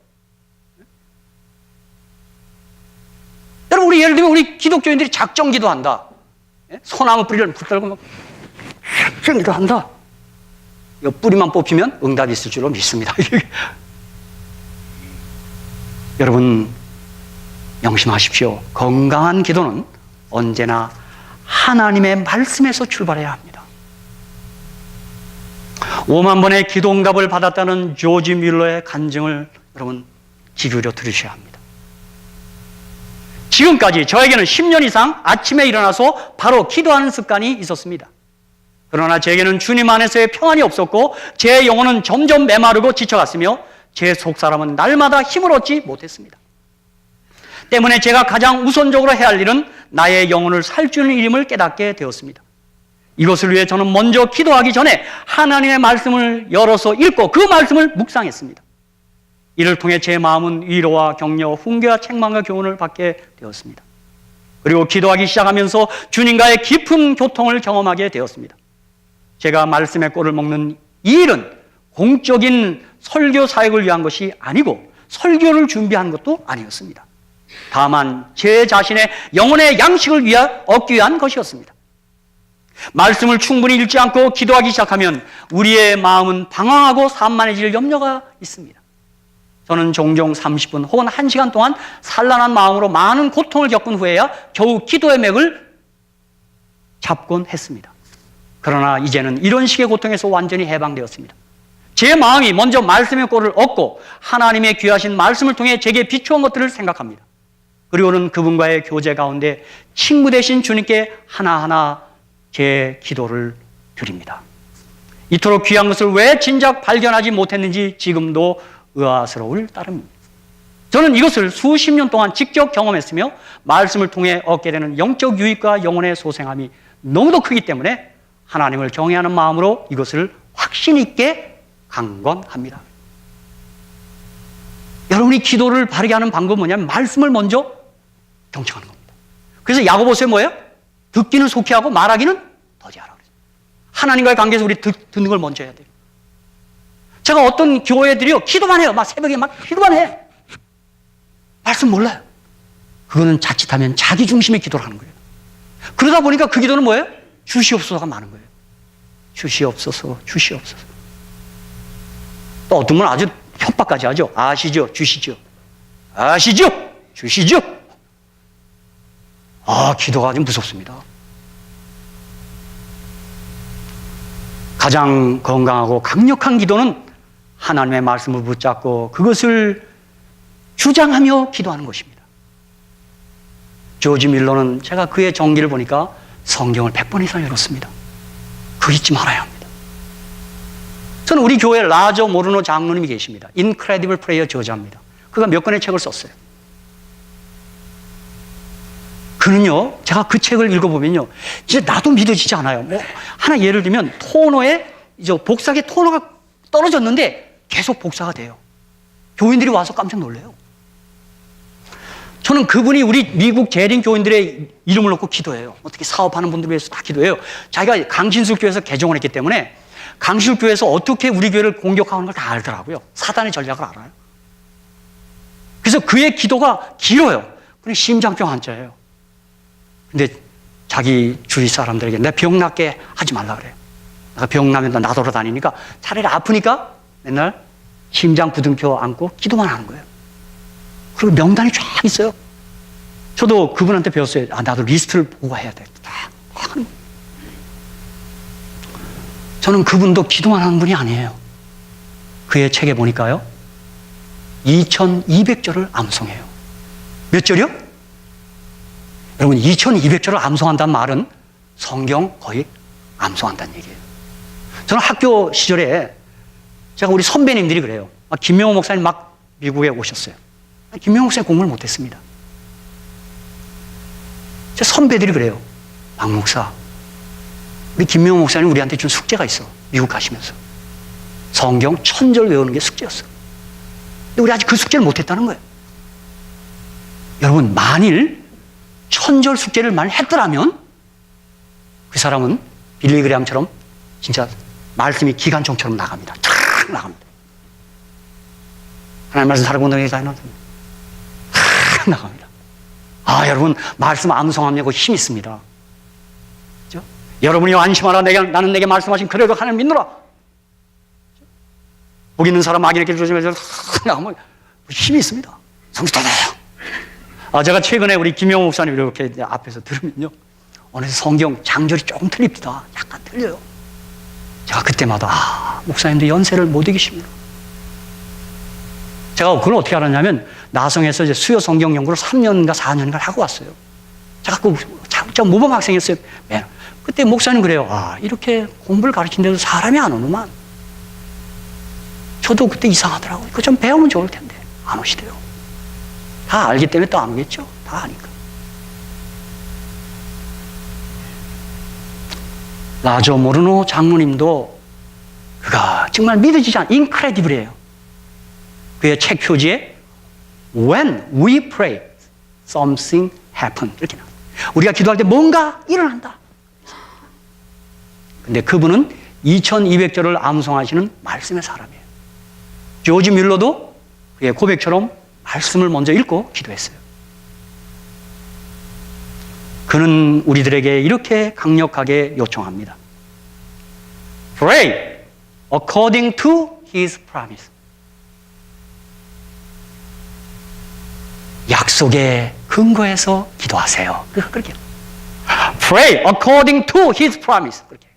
여러분, 우리 예를 들면 우리 기독교인들이 작정 기도한다. 소나무 뿌리를 붙들고 막 작정 기도한다. 이 뿌리만 뽑히면 응답이 있을 줄로 믿습니다. 여러분, 명심하십시오. 건강한 기도는 언제나 하나님의 말씀에서 출발해야 합니다. 5만 번의 기도 응답을 받았다는 조지 뮬러의 간증을 여러분 귀 기울여 들으셔야 합니다. 지금까지 저에게는 10년 이상 아침에 일어나서 바로 기도하는 습관이 있었습니다. 그러나 제게는 주님 안에서의 평안이 없었고 제 영혼은 점점 메마르고 지쳐갔으며 제 속사람은 날마다 힘을 얻지 못했습니다. 때문에 제가 가장 우선적으로 해야 할 일은 나의 영혼을 살주는 일임을 깨닫게 되었습니다. 이것을 위해 저는 먼저 기도하기 전에 하나님의 말씀을 열어서 읽고 그 말씀을 묵상했습니다. 이를 통해 제 마음은 위로와 격려, 훈계와 책망과 교훈을 받게 되었습니다. 그리고 기도하기 시작하면서 주님과의 깊은 교통을 경험하게 되었습니다. 제가 말씀의 꼴을 먹는 이 일은 공적인 설교 사역을 위한 것이 아니고 설교를 준비한 것도 아니었습니다. 다만 제 자신의 영혼의 양식을 얻기 위한 것이었습니다. 말씀을 충분히 읽지 않고 기도하기 시작하면 우리의 마음은 방황하고 산만해질 염려가 있습니다. 저는 종종 30분 혹은 1시간 동안 산란한 마음으로 많은 고통을 겪은 후에야 겨우 기도의 맥을 잡곤 했습니다. 그러나 이제는 이런 식의 고통에서 완전히 해방되었습니다. 제 마음이 먼저 말씀의 꼴을 얻고 하나님의 귀하신 말씀을 통해 제게 비추은 것들을 생각합니다. 그리고는 그분과의 교제 가운데 친구 되신 주님께 하나하나 제 기도를 드립니다. 이토록 귀한 것을 왜 진작 발견하지 못했는지 지금도 의아스러울 따름입니다. 저는 이것을 수십 년 동안 직접 경험했으며 말씀을 통해 얻게 되는 영적 유익과 영혼의 소생함이 너무도 크기 때문에 하나님을 경외하는 마음으로 이것을 확신 있게 강권합니다. 여러분이 기도를 바르게 하는 방법은 뭐냐면 말씀을 먼저 경청하는 겁니다. 그래서 야고보서에 뭐예요? 듣기는 속히 하고 말하기는 더디하라. 하나님과의 관계에서 우리 듣는 걸 먼저 해야 돼요. 제가 어떤 교회들이요, 기도만 해요. 막 새벽에 막 기도만 해. 말씀 몰라요. 그거는 자칫하면 자기 중심의 기도를 하는 거예요. 그러다 보니까 그 기도는 뭐예요? 주시옵소서가 많은 거예요. 주시옵소서, 주시옵소서. 또 어떤 분은 아주 협박까지 하죠. 아시죠? 주시죠. 아시죠? 주시죠. 기도가 좀 무섭습니다. 가장 건강하고 강력한 기도는 하나님의 말씀을 붙잡고 그것을 주장하며 기도하는 것입니다. 조지 밀러는 제가 그의 전기를 보니까 성경을 100번 이상 읽었습니다. 그거 잊지 말아야 합니다. 저는 우리 교회 라저 모르노 장로님이 계십니다. 인크레디블 프레이어 저자입니다. 그가 몇 권의 책을 썼어요. 그는요, 제가 그 책을 읽어보면요, 이제 나도 믿어지지 않아요. 하나 예를 들면, 복사기 토너가 떨어졌는데 계속 복사가 돼요. 교인들이 와서 깜짝 놀래요. 저는 그분이 우리 미국 재림 교인들의 이름을 놓고 기도해요. 어떻게 사업하는 분들을 위해서 다 기도해요. 자기가 강신술교에서 개종을 했기 때문에 강신술교에서 어떻게 우리 교회를 공격하는 걸 다 알더라고요. 사단의 전략을 알아요. 그래서 그의 기도가 길어요. 그냥 심장병 환자예요. 근데 자기 주위 사람들에게 내 병 낫게 하지 말라 그래요. 내가 병 나면 나 돌아다니니까 차라리 아프니까 맨날 심장 부둥켜 안고 기도만 하는 거예요. 그리고 명단이 쫙 있어요. 저도 그분한테 배웠어요. 나도 리스트를 보고 해야 돼. 저는 그분도 기도만 하는 분이 아니에요. 그의 책에 보니까요, 2200절을 암송해요. 몇 절이요? 여러분, 2200절을 암송한다는 말은 성경 거의 암송한다는 얘기예요. 저는 학교 시절에 제가 우리 선배님들이 그래요. 김명호 목사님 막 미국에 오셨어요. 김명호 목사님 공부를 못했습니다. 제 선배들이 그래요. 박 목사, 우리 김명호 목사님 우리한테 준 숙제가 있어. 미국 가시면서. 성경 1000절 외우는 게 숙제였어. 근데 우리 아직 그 숙제를 못했다는 거예요. 여러분, 만일 1000절 숙제를 만일 했더라면 그 사람은 빌리 그레함처럼 진짜 말씀이 기관총처럼 나갑니다. 탁 나갑니다. 하나님 말씀 살아본다는 게 아니라 탁 나갑니다. 아, 여러분, 말씀 암송하면 힘이 있습니다. 그렇죠? 여러분이 안심하라. 나는 내게 말씀하신 그래도 하나님 믿노라. 복 있는 사람 악인에게 조심해서 나가면 힘이 있습니다. 성취되네요. 제가 최근에 우리 김영호 목사님 이렇게 앞에서 들으면요, 어느새 성경 장절이 조금 틀립니다. 약간 틀려요. 제가 그때마다 목사님도 연세를 못 이기십니다. 제가 그걸 어떻게 알았냐면 나성에서 이제 수요 성경 연구를 3년인가 4년인가 하고 왔어요. 제가 저 모범 학생이었어요. 그때 목사님 그래요. 이렇게 공부를 가르치는데도 사람이 안 오는만. 저도 그때 이상하더라고요. 그거 좀 배우면 좋을 텐데 안 오시대요. 다 알기 때문에 또 안 오겠죠. 다 아니까. 라조 모르노 장로님도 그가 정말 믿어지지 않아. 인크레디블이에요. 그의 책 표지에 When we pray, something happen 이렇게 나와요. 우리가 기도할 때 뭔가 일어난다. 근데 그분은 2200절을 암송하시는 말씀의 사람이에요. 조지 뮬러도 그의 고백처럼 말씀을 먼저 읽고 기도했어요. 그는 우리들에게 이렇게 강력하게 요청합니다. Pray according to his promise. 약속에 근거해서 기도하세요. 그렇게. Pray according to his promise. 그렇게.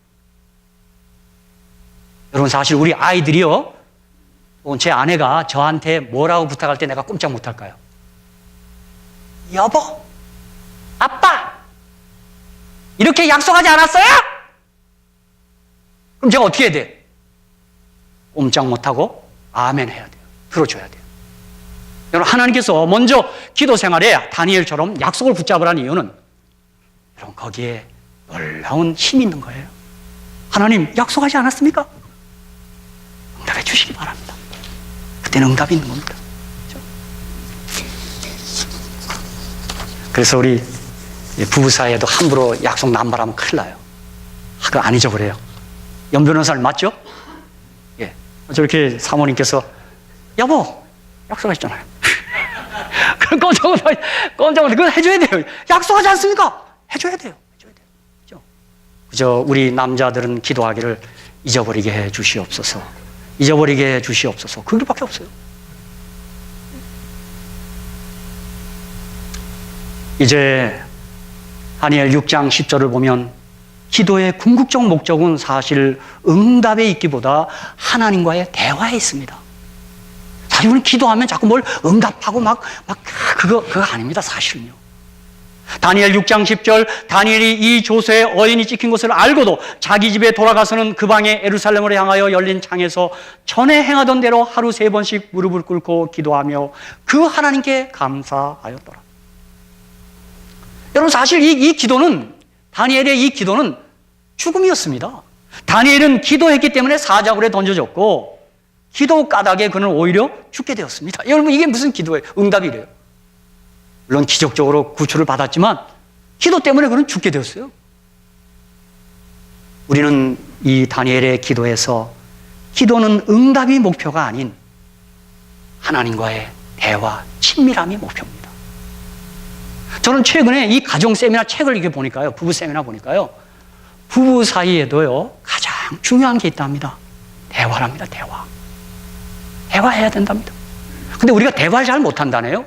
여러분, 사실 우리 아이들이요, 제 아내가 저한테 뭐라고 부탁할 때 내가 꼼짝 못할까요? 여보, 아빠, 이렇게 약속하지 않았어요? 그럼 제가 어떻게 해야 돼요? 꼼짝 못하고 아멘 해야 돼요. 들어줘야 돼요. 여러분, 하나님께서 먼저 기도 생활에 다니엘처럼 약속을 붙잡으라는 이유는 여러분, 거기에 놀라운 힘이 있는 거예요. 하나님 약속하지 않았습니까? 응답해 주시기 바랍니다. 그때는 응답이 있는 겁니다. 그렇죠? 그래서 우리 부부 사이에도 함부로 약속 남발하면 큰일 나요. 그거 안 잊어버려요. 연 변호사님 맞죠? 예. 저렇게 사모님께서 여보, 약속하셨잖아요. 그럼 꼼짝 못해. 그건 해줘야 돼요. 약속하지 않습니까? 해줘야 돼요. 그죠? 그죠? 우리 남자들은 기도하기를 잊어버리게 해 주시옵소서. 잊어버리게 해 주시옵소서. 그 길밖에 없어요. 이제 다니엘 6장 10절을 보면 기도의 궁극적 목적은 사실 응답에 있기보다 하나님과의 대화에 있습니다. 사실 우리는 기도하면 자꾸 뭘 응답하고 그거 아닙니다, 사실은요. 다니엘 6장 10절, 다니엘이 이 조서에 어인이 찍힌 것을 알고도 자기 집에 돌아가서는 그 방에 예루살렘을 향하여 열린 창에서 전에 행하던 대로 하루 3번씩 무릎을 꿇고 기도하며 그 하나님께 감사하였더라. 여러분, 사실 이 기도는, 다니엘의 이 기도는 죽음이었습니다. 다니엘은 기도했기 때문에 사자굴에 던져졌고 기도 까닭에 그는 오히려 죽게 되었습니다. 여러분, 이게 무슨 기도예요? 응답이래요. 물론 기적적으로 구출을 받았지만 기도 때문에 그는 죽게 되었어요. 우리는 이 다니엘의 기도에서 기도는 응답이 목표가 아닌 하나님과의 대화, 친밀함이 목표입니다. 저는 최근에 이 가정 세미나 책을 이렇게 보니까요, 부부 세미나 보니까요, 부부 사이에도요, 가장 중요한 게 있답니다. 대화랍니다, 대화. 대화해야 된답니다. 근데 우리가 대화를 잘 못한다네요.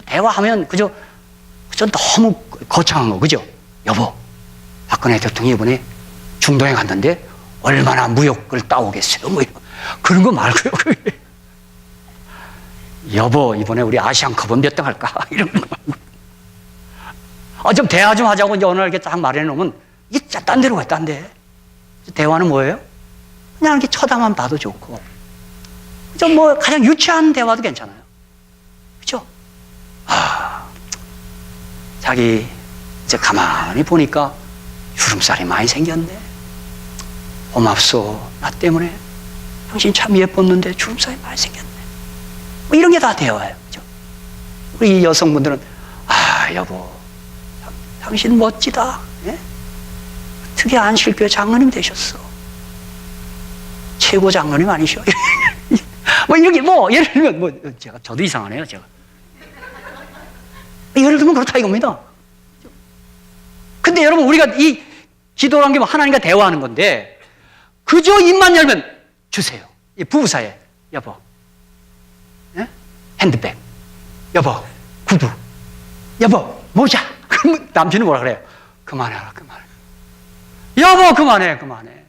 대화하면 그저 너무 거창한 거, 그죠? 여보, 박근혜 대통령이 이번에 중동에 갔는데 얼마나 무역을 따오겠어요? 뭐 그런 거 말고요. 여보, 이번에 우리 아시안컵은 몇 등 할까? 이런 거 말고. 좀 대화 좀 하자고 이제 어느 날 이렇게 딱 말해놓으면 이게 딴 데로 가, 딴 데. 대화는 뭐예요? 그냥 이렇게 쳐다만 봐도 좋고. 좀 뭐 가장 유치한 대화도 괜찮아요. 그죠? 자기 이제 가만히 보니까 주름살이 많이 생겼네. 고맙소. 나 때문에 당신 참 예뻤는데 주름살이 많이 생겼네. 뭐 이런 게 다 되어와요. 그죠? 우리 여성분들은 아 여보 당신 멋지다. 예? 특히 안실교회 장로님 되셨어. 최고 장로님 아니셔? 뭐 이렇게 뭐 예를 들면 뭐 저도 이상하네요. 제가 예를 들면 그렇다 이겁니다. 근데 여러분 우리가 이 기도라는 게 뭐 하나님과 대화하는 건데 그저 입만 열면 주세요. 이 부부 사이에 여보 예? 핸드백 여보 구두 여보 모자. 그러면 남편이 뭐라 그래요? 그만해라 그만해. 여보 그만해 그만해.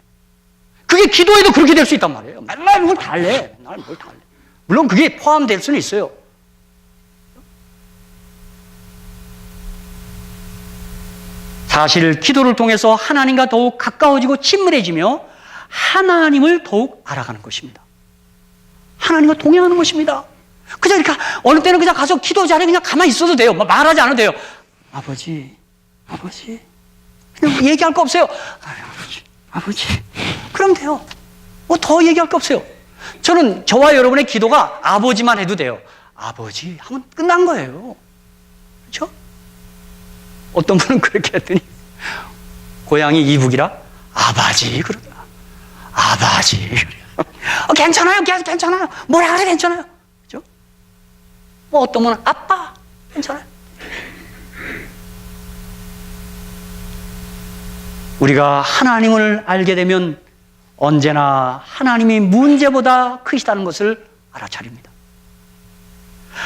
그게 기도에도 그렇게 될 수 있단 말이에요. 맨날 뭘 다 할래. 맨날 뭘 다 할래. 물론 그게 포함될 수는 있어요. 사실 기도를 통해서 하나님과 더욱 가까워지고 친밀해지며 하나님을 더욱 알아가는 것입니다. 하나님과 동행하는 것입니다. 그냥 이렇게 어느 때는 그냥 가서 기도 자리에 그냥 가만히 있어도 돼요. 말하지 않아도 돼요. 아버지, 아버지. 그냥 얘기할 거 없어요. 아버지, 아버지. 그럼 돼요. 뭐 더 얘기할 거 없어요. 저는 저와 여러분의 기도가 아버지만 해도 돼요. 아버지 하면 끝난 거예요. 그렇죠? 어떤 분은 그렇게 했더니 고향이 이북이라 아바지 그러더라. 아바지 그래요. 괜찮아요. 괜찮아요. 뭐라 그래 괜찮아요. 그렇죠? 뭐 어떤 분은 아빠 괜찮아요. 우리가 하나님을 알게 되면 언제나 하나님이 문제보다 크시다는 것을 알아차립니다.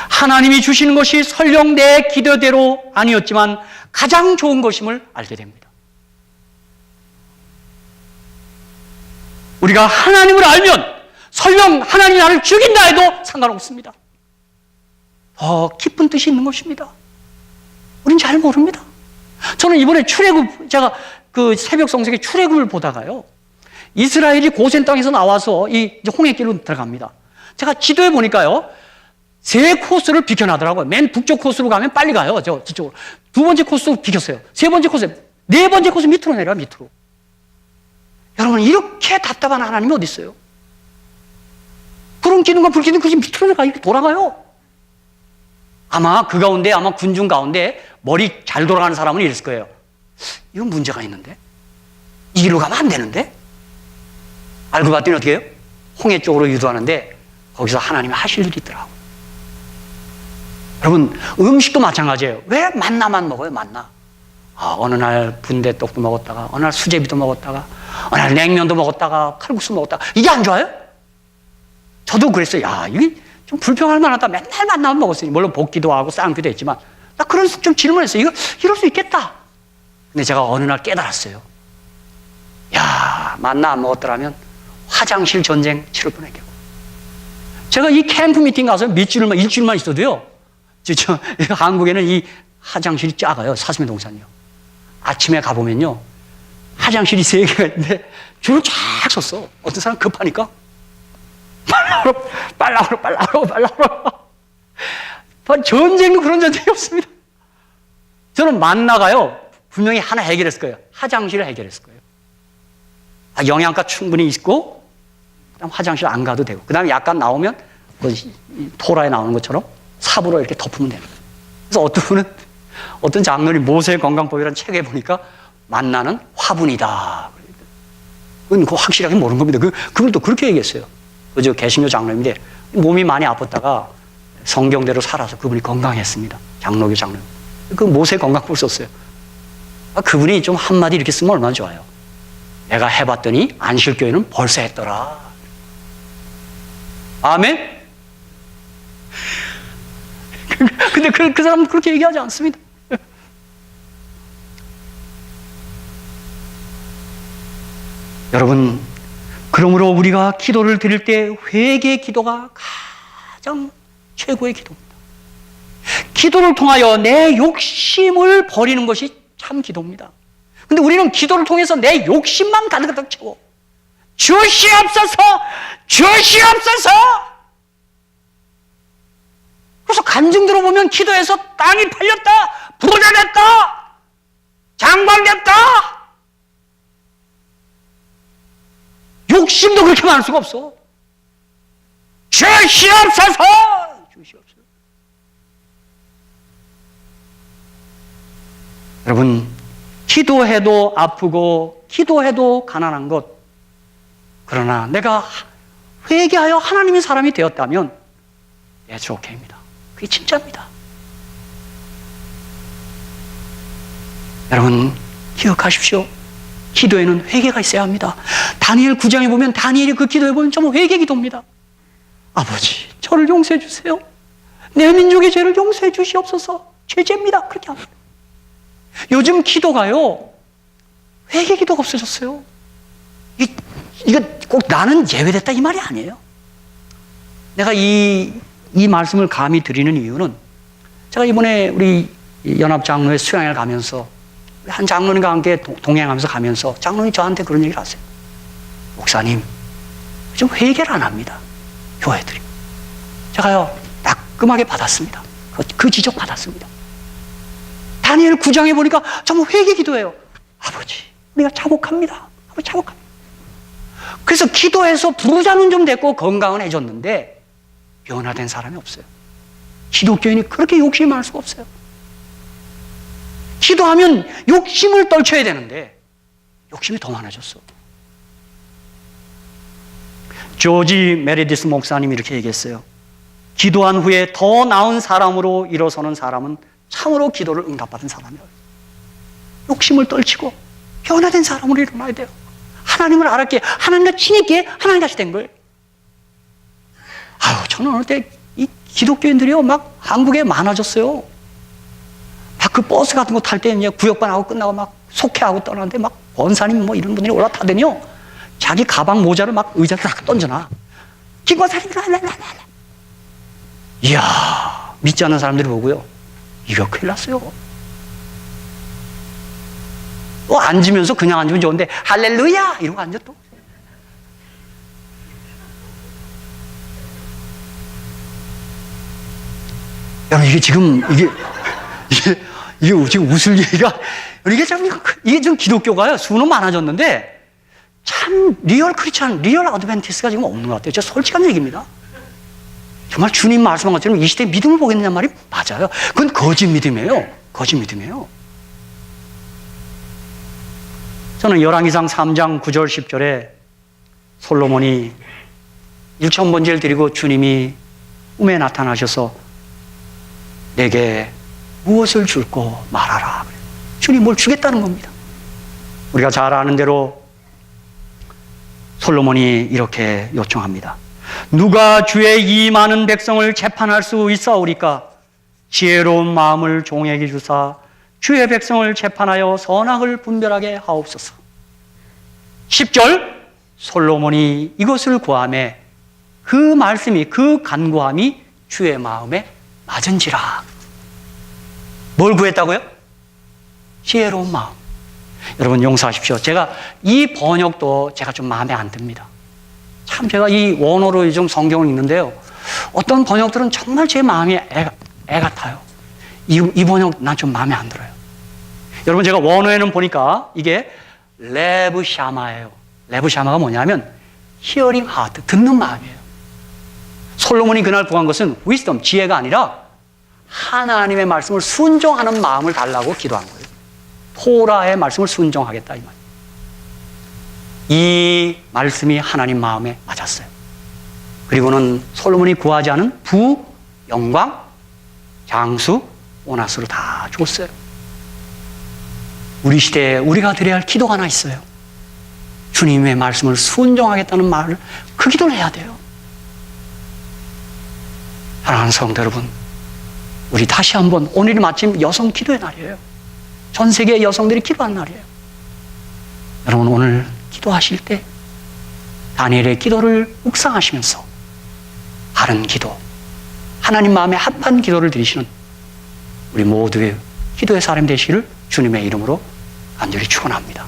하나님이 주시는 것이 설령 내 기도대로 아니었지만 가장 좋은 것임을 알게 됩니다. 우리가 하나님을 알면 설령 하나님이 나를 죽인다 해도 상관없습니다. 더 깊은 뜻이 있는 것입니다. 우린 잘 모릅니다. 저는 이번에 출애굽, 제가 그 새벽 성sek의 출애굽을 보다가요, 이스라엘이 고센 땅에서 나와서 이 홍해길로 들어갑니다. 제가 지도에 보니까요, 세 코스를 비켜나더라고요. 맨 북쪽 코스로 가면 빨리 가요. 저쪽으로. 두 번째 코스 비켰어요. 세 번째 코스, 네 번째 코스 밑으로 내려요, 밑으로. 여러분, 이렇게 답답한 하나님이 어디 있어요? 구름 기둥과 불 기둥, 그게 밑으로 내려가, 이렇게 돌아가요. 아마 그 가운데, 아마 군중 가운데 머리 잘 돌아가는 사람은 이랬을 거예요. 이건 문제가 있는데? 이 길로 가면 안 되는데? 알고 봤더니 어떻게 해요? 홍해 쪽으로 유도하는데 거기서 하나님이 하실 일이 있더라고요. 여러분, 음식도 마찬가지예요. 왜 만나만 먹어요, 만나? 어느 날 붕대떡도 먹었다가, 어느 날 수제비도 먹었다가, 어느 날 냉면도 먹었다가, 칼국수 먹었다가, 이게 안 좋아요? 저도 그랬어요. 야, 이게 좀 불평할 만하다. 맨날 만나만 먹었으니. 물론 볶기도 하고 쌍기도 했지만, 나 그런 좀 질문했어요. 이거, 이럴 수 있겠다. 근데 제가 어느 날 깨달았어요. 야, 만나 안 먹었더라면 화장실 전쟁 치를 뻔했겠고. 제가 이 캠프 미팅 가서 일주일만 있어도요, 한국에는 이 화장실이 작아요. 사슴의 동산이요. 아침에 가보면요, 화장실이 3개가 있는데 줄을 쫙 섰어. 어떤 사람 급하니까 빨라오라. 전쟁도 그런 전쟁이 없습니다. 저는 만나가요, 분명히 하나 해결했을 거예요. 화장실을 해결했을 거예요. 영양가 충분히 있고, 그다음 화장실 안 가도 되고, 그 다음에 약간 나오면 토라에 나오는 것처럼 삽으로 이렇게 덮으면 되는 거예요. 그래서 어떤 분은, 어떤 장로님 모세의 건강법이라는 책에 보니까 만나는 화분이다. 그건 확실하게 모르는 겁니다. 그분도 그렇게 얘기했어요. 그저 개신교 장로인데 몸이 많이 아팠다가 성경대로 살아서 그분이 건강했습니다. 장로교 장로님. 그 모세의 건강법을 썼어요. 그분이 좀 한마디 이렇게 쓰면 얼마나 좋아요. 내가 해봤더니 안실교회는 벌써 했더라. 아멘? 근데 그 사람은 그렇게 얘기하지 않습니다. 여러분, 그러므로 우리가 기도를 드릴 때 회개의 기도가 가장 최고의 기도입니다. 기도를 통하여 내 욕심을 버리는 것이 참 기도입니다. 근데 우리는 기도를 통해서 내 욕심만 가득가득 채워. 주시옵소서! 주시옵소서! 그래서 간증 들어보면 기도해서 땅이 팔렸다! 부자 됐다! 장관됐다! 욕심도 그렇게 많을 수가 없어. 주시옵소서! 주시옵소서. 여러분, 기도해도 아프고 기도해도 가난한 것, 그러나 내가 회개하여 하나님의 사람이 되었다면 That's okay입니다. 그게 진짜입니다. 여러분, 기억하십시오. 기도에는 회개가 있어야 합니다. 다니엘 9장에 보면 다니엘이 그 기도에 보면 정말 회개 기도입니다. 아버지, 저를 용서해 주세요. 내 민족의 죄를 용서해 주시옵소서. 죄죄입니다. 그렇게 합니다. 요즘 기도가요, 회개 기도가 없어졌어요. 이거 꼭 나는 예외됐다 이 말이 아니에요. 내가 이 말씀을 감히 드리는 이유는, 제가 이번에 우리 연합장로회 수양회를 가면서 한 장로님과 함께 동행하면서 가면서 장로님이 저한테 그런 얘기를 하세요. 목사님, 좀 회개를 안 합니다. 교회들이. 제가요, 따끔하게 받았습니다. 그 지적 받았습니다. 다니엘 9장에 보니까 정말 회개 기도해요. 아버지, 우리가 자복합니다. 아버지, 자복합니다. 그래서 기도해서 부자는 좀 됐고 건강은 해줬는데 변화된 사람이 없어요. 기독교인이 그렇게 욕심이 많을 수가 없어요. 기도하면 욕심을 떨쳐야 되는데 욕심이 더 많아졌어. 조지 메리디스 목사님이 이렇게 얘기했어요. 기도한 후에 더 나은 사람으로 일어서는 사람은 참으로 기도를 응답받은 사람이에요. 욕심을 떨치고 변화된 사람으로 일어나야 돼요. 하나님을 알았기에, 하나님과 친했기에 하나님같이 된 거예요. 저는 어느 때 이 기독교인들이요, 막 한국에 많아졌어요. 막 그 버스 같은 거 탈 때 이제 구역반하고 끝나고 막 속회하고 떠나는데 막 권사님 뭐 이런 분들이 올라타더니요, 자기 가방 모자를 막 의자를 딱 던져놔. 김권사님, 랄랄랄랄. 이야, 믿지 않는 사람들이 보고요, 이거 큰일 났어요. 앉으면서 그냥 앉으면 좋은데 할렐루야 이러고 앉아 또. 여러분, 이게 지금 이게 지금 웃을 얘기가, 이게 좀 기독교가요, 수는 많아졌는데 참 리얼 크리스찬, 리얼 어드벤티스트가 지금 없는 것 같아요. 제가 솔직한 얘기입니다. 정말 주님 말씀한 것처럼 이 시대에 믿음을 보겠느냐는 말이 맞아요. 그건 거짓 믿음이에요. 거짓 믿음이에요. 저는 열왕기상 3장 9절 10절에 솔로몬이 일천번제를 드리고 주님이 꿈에 나타나셔서 내게 무엇을 줄고 말하라. 주님 뭘 주겠다는 겁니다. 우리가 잘 아는 대로 솔로몬이 이렇게 요청합니다. 누가 주의 이 많은 백성을 재판할 수 있사오리까? 지혜로운 마음을 종에게 주사 주의 백성을 재판하여 선악을 분별하게 하옵소서. 10절, 솔로몬이 이것을 구하며 그 말씀이, 그 간구함이 주의 마음에 맞은지라. 뭘 구했다고요? 지혜로운 마음. 여러분 용서하십시오. 제가 이 번역도 제가 좀 마음에 안 듭니다. 참 제가 이 원어로 좀 성경을 읽는데요, 어떤 번역들은 정말 제 마음이 애 같아요. 이 번역 난 좀 마음에 안 들어요. 여러분, 제가 원어에는 보니까 이게 레브샤마예요. 레브샤마가 뭐냐면 히어링 하트, 듣는 마음이에요. 솔로몬이 그날 구한 것은 위스덤, 지혜가 아니라 하나님의 말씀을 순종하는 마음을 달라고 기도한 거예요. 토라의 말씀을 순종하겠다 이 말이에요. 이 말씀이 하나님 마음에 맞았어요. 그리고는 솔로몬이 구하지 않은 부, 영광, 장수, 오나스로 다 줬어요. 우리 시대에 우리가 드려야 할 기도가 하나 있어요. 주님의 말씀을 순종하겠다는 말을, 그 기도를 해야 돼요. 사랑하는 성도 여러분, 우리 다시 한번, 오늘이 마침 여성 기도의 날이에요. 전 세계 여성들이 기도하는 날이에요. 여러분, 오늘 기도하실 때 다니엘의 기도를 묵상하시면서 바른 기도, 하나님 마음에 합한 기도를 드리시는 우리 모두의 기도의 사람 되시기를 주님의 이름으로 간절히 축원합니다.